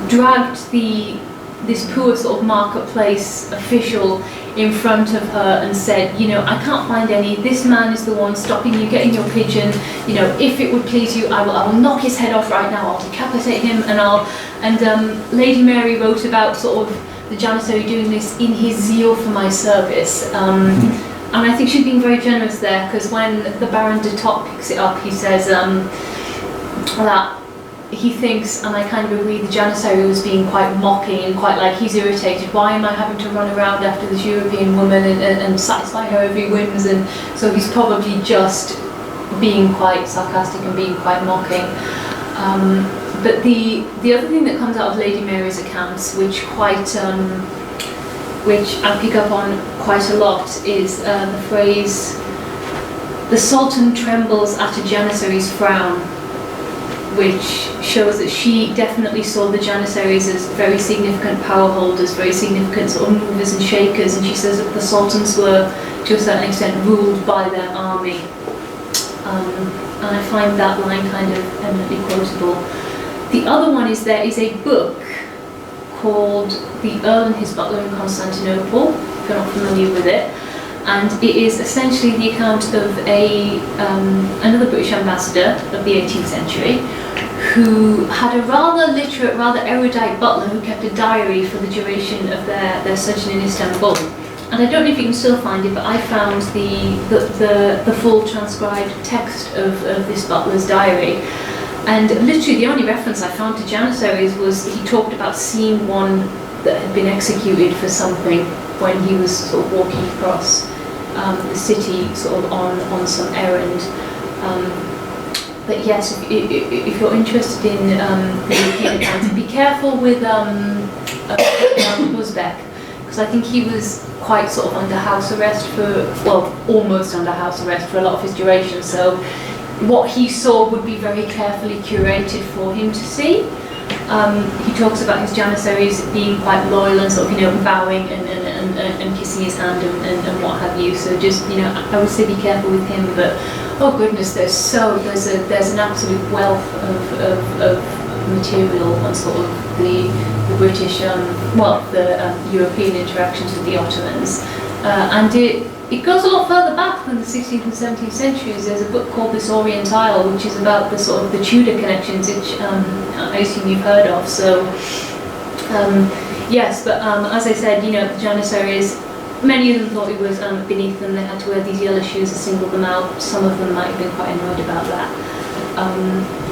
dragged this poor sort of marketplace official in front of her and said, you know, I can't find any, this man is the one stopping you getting your pigeon, you know, if it would please you, I will knock his head off right now, I'll decapitate him, and Lady Mary wrote about sort of the Janissary doing this in his zeal for my service, and I think she's being very generous there, because when the Baron de Tott picks it up, he says that he thinks, and I kind of agree, the Janissary was being quite mocking and quite like, he's irritated, why am I having to run around after this European woman and satisfy her every whims, and so he's probably just being quite sarcastic and being quite mocking. But the other thing that comes out of Lady Mary's accounts, which I pick up on quite a lot, is the phrase, the Sultan trembles at a Janissary's frown, which shows that she definitely saw the Janissaries as very significant power holders, very significant sort of movers and shakers, and she says that the sultans were, to a certain extent, ruled by their army. And I find that line kind of eminently quotable. The other one is there is a book called The Earl and His Butler in Constantinople, if you're not familiar with it. And it is essentially the account of another British ambassador of the 18th century who had a rather literate, rather erudite butler who kept a diary for the duration of their sojourn in Istanbul. And I don't know if you can still find it, but I found the full transcribed text of this butler's diary. And literally the only reference I found to Janissaries was he talked about seeing one that had been executed for something when he was sort of walking across the city sort of on some errand. But yes, if you're interested in the European accounts, be careful with Uzbek, because I think he was quite sort of under house arrest almost under house arrest for a lot of his duration, so what he saw would be very carefully curated for him to see. He talks about his Janissaries being quite loyal and sort of, you know, bowing and kissing his hand and what have you. So just, you know, I would say be careful with him. But oh goodness, there's an absolute wealth of material on sort of the British, the European interactions with the Ottomans, and it goes a lot further back than the 16th and 17th centuries. There's a book called This Orient Isle, which is about the sort of the Tudor connections, which I assume you've heard of. So yes, but as I said, you know, the Janissaries, many of them thought it was beneath them. They had to wear these yellow shoes to single them out. Some of them might have been quite annoyed about that.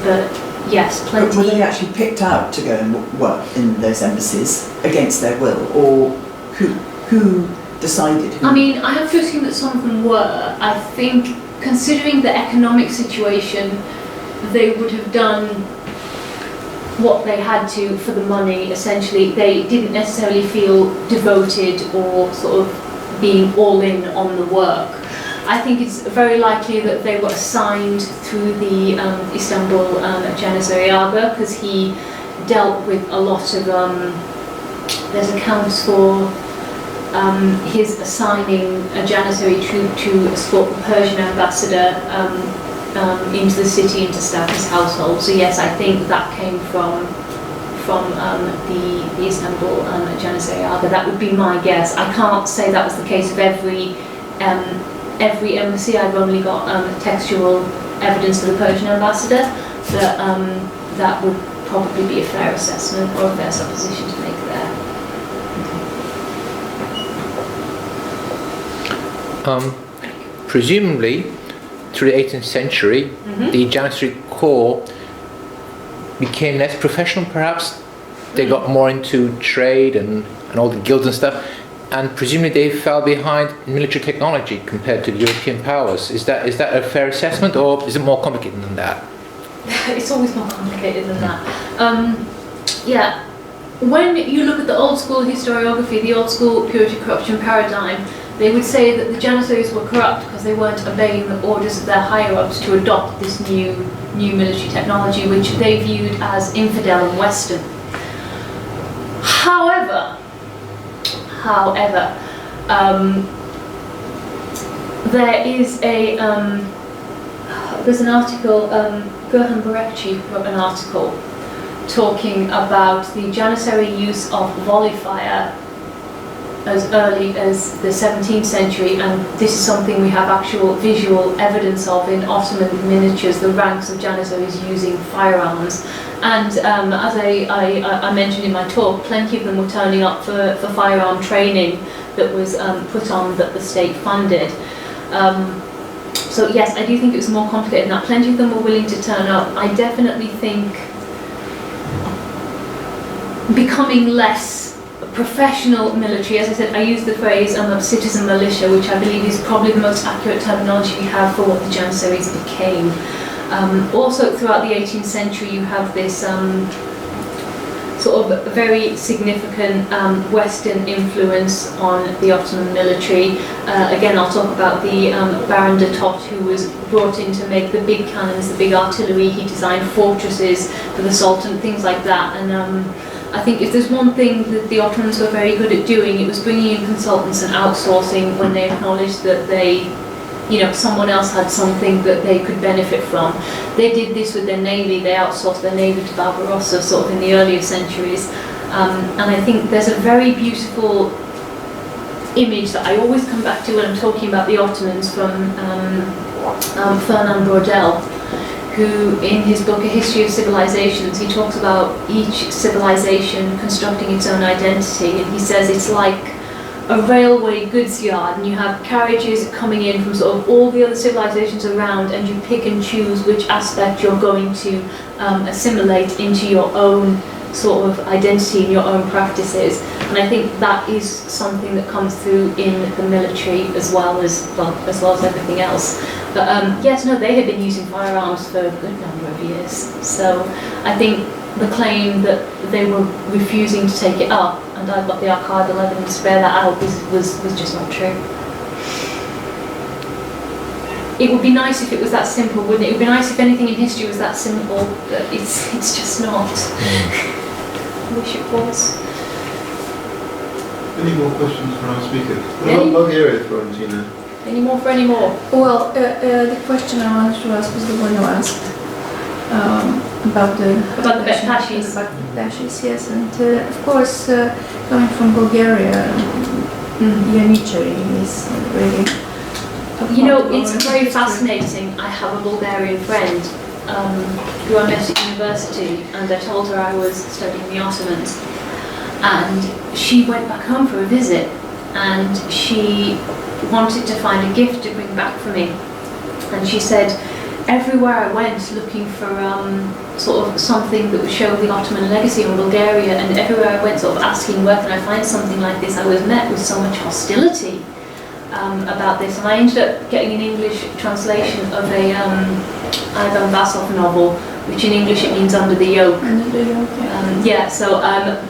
But yes, plenty. But were they actually picked out to go and work in those embassies against their will, or who decided? I mean, I have to assume that some of them were. I think, considering the economic situation, they would have done what they had to for the money. Essentially, they didn't necessarily feel devoted or sort of being all in on the work. I think it's very likely that they were assigned through the Istanbul Janissary Aga, because he dealt with a lot of, there's accounts for his assigning a Janissary troop to escort the Persian ambassador into the city and to staff his household. So yes, I think that came from the Istanbul Janissary Aga. That would be my guess. I can't say that was the case of every embassy. I've only got textual evidence for the Persian ambassador, but that would probably be a fair assessment or a fair supposition to make there. Presumably, through the 18th century, the Janissary Corps became less professional, perhaps, they got more into trade and all the guilds and stuff, and presumably they fell behind in military technology compared to the European powers. Is that a fair assessment, or is it more complicated than that? It's always more complicated than that. Yeah, when you look at the old school historiography, the old school purity corruption paradigm, they would say that the Janissaries were corrupt because they weren't obeying the orders of their higher-ups to adopt this new military technology, which they viewed as infidel and Western. However, there is there's an article, Gerhard Barekci wrote an article talking about the Janissary use of volley fire as early as the 17th century, and this is something we have actual visual evidence of in Ottoman miniatures, the ranks of Janissaries using firearms. And as I mentioned in my talk, plenty of them were turning up for firearm training that was put on, that the state funded. So yes, I do think it was more complicated than that. Plenty of them were willing to turn up. I definitely think becoming less professional military, as I said, I use the phrase citizen militia, which I believe is probably the most accurate terminology we have for what the Janissaries became. Also throughout the 18th century you have this sort of very significant Western influence on the Ottoman military. Again, I'll talk about the Baron de Tott, who was brought in to make the big cannons, the big artillery. He designed fortresses for the Sultan, things like that. And I think if there's one thing that the Ottomans were very good at doing, it was bringing in consultants and outsourcing when they acknowledged that someone else had something that they could benefit from. They did this with their navy. They outsourced their navy to Barbarossa sort of in the earlier centuries. And I think there's a very beautiful image that I always come back to when I'm talking about the Ottomans from Fernand Braudel, who in his book A History of Civilizations, he talks about each civilization constructing its own identity, and he says it's like a railway goods yard, and you have carriages coming in from sort of all the other civilizations around, and you pick and choose which aspect you're going to assimilate into your own sort of identity and your own practices. And I think that is something that comes through in the military as well as everything else. But yes, no, they had been using firearms for a good number of years. So I think the claim that they were refusing to take it up, and I've got the archival evidence to bear that out, was just not true. It would be nice if it was that simple, wouldn't it? It would be nice if anything in history was that simple, but it's just not. I wish it was. Any more questions for our speaker? What about Bulgaria, Florentina? Any more for any more? Well, the question I wanted to ask was the one you asked about the Bektashis. Bektashis, yes, and of course, coming from Bulgaria, Janissary is really. It's very fascinating. I have a Bulgarian friend who I met at university, and I told her I was studying the Ottomans, and she went back home for a visit, and she wanted to find a gift to bring back for me, and she said everywhere I went looking for sort of something that would show the Ottoman legacy in Bulgaria, and everywhere I went sort of asking where can I find something like this, I was met with so much hostility about this, and I ended up getting an English translation of a Ivan Vasov novel, which in English it means Under the Yoke. Under the Yoke, yeah. So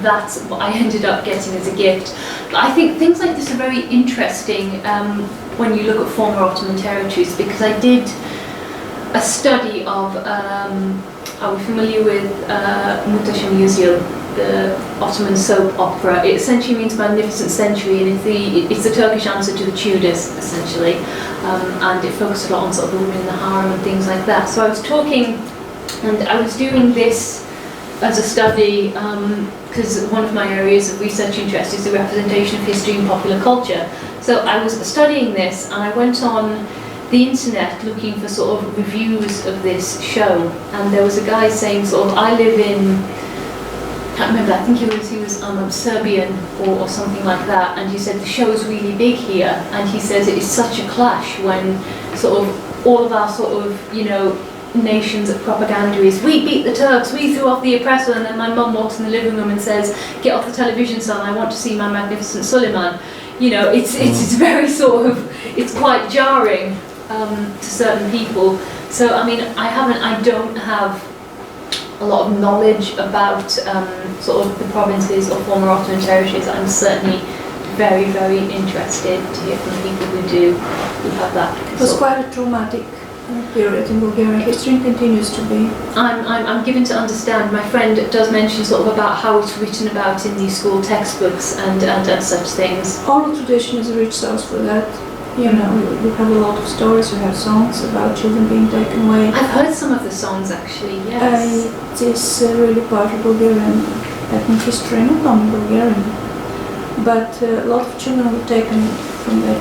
that's what I ended up getting as a gift. But I think things like this are very interesting when you look at former Ottoman territories, because I did a study of, are we familiar with Muhteşem Yüzyıl, the Ottoman soap opera? It essentially means Magnificent Century, and it's the Turkish answer to the Tudors, essentially. And it focused a lot on sort of the women in the harem and things like that. So I was talking, and I was doing this as a study, because one of my areas of research interest is the representation of history in popular culture. So I was studying this, and I went on the internet looking for sort of reviews of this show, and there was a guy saying sort of, I live in, I can't remember, I think he was Serbian or something like that, and he said the show is really big here, and he says it is such a clash when sort of all of our sort of, nations of propaganda is, we beat the Turks, we threw off the oppressor, and then my mum walks in the living room and says, get off the television, son, I want to see my magnificent Suleiman. You know, it's very sort of, it's quite jarring to certain people. So, I mean, I don't have a lot of knowledge about sort of the provinces or former Ottoman territories. I'm certainly very, very interested to hear from people who do, who have that. It was quite a traumatic period in Bulgarian history and continues to be. I'm given to understand. My friend does mention sort of about how it's written about in these school textbooks and such things. Oral tradition is a rich source for that. You know, you have a lot of stories, you have songs about children being taken away. I've heard some of the songs actually, yes. It is really part of Bulgarian ethnic history, not only Bulgarian. But a lot of children were taken from their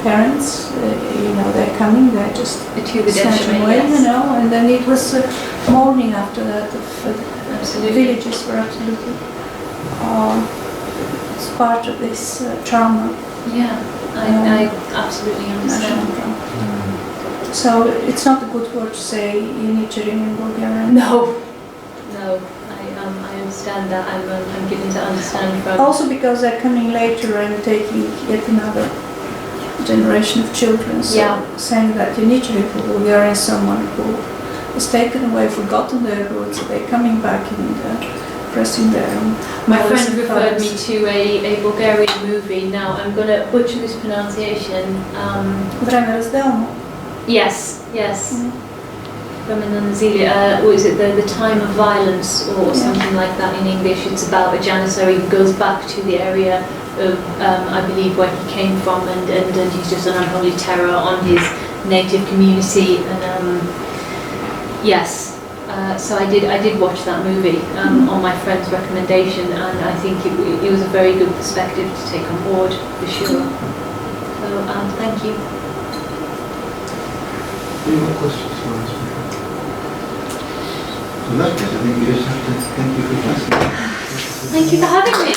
parents, you know, they're coming, they're just snatched away, yes. You know, and then it was mourning after that. Absolutely. Villages were absolutely it's part of this trauma. Yeah, I absolutely understand. So it's not a good word to say Janissary in Bulgarian. No, I understand that. I'm given to understand from. Also because they're coming later and taking yet another generation of children. So saying that Janissary for Bulgaria is someone who was taken away, forgotten their roots, they're coming back and pressing their own. My friend referred me to a Bulgarian movie. Now I'm going to butcher this pronunciation. Yes. Or is it the Time of Violence or something like that in English? It's about a Janissary who goes back to the area of, I believe, where he came from, and he's just an unholy terror on his native community. And yes. So I did watch that movie on my friend's recommendation, and I think it was a very good perspective to take on board for sure. So thank you. Any more questions for us? In that case, I think we just have to thank you for listening. Thank you for having me.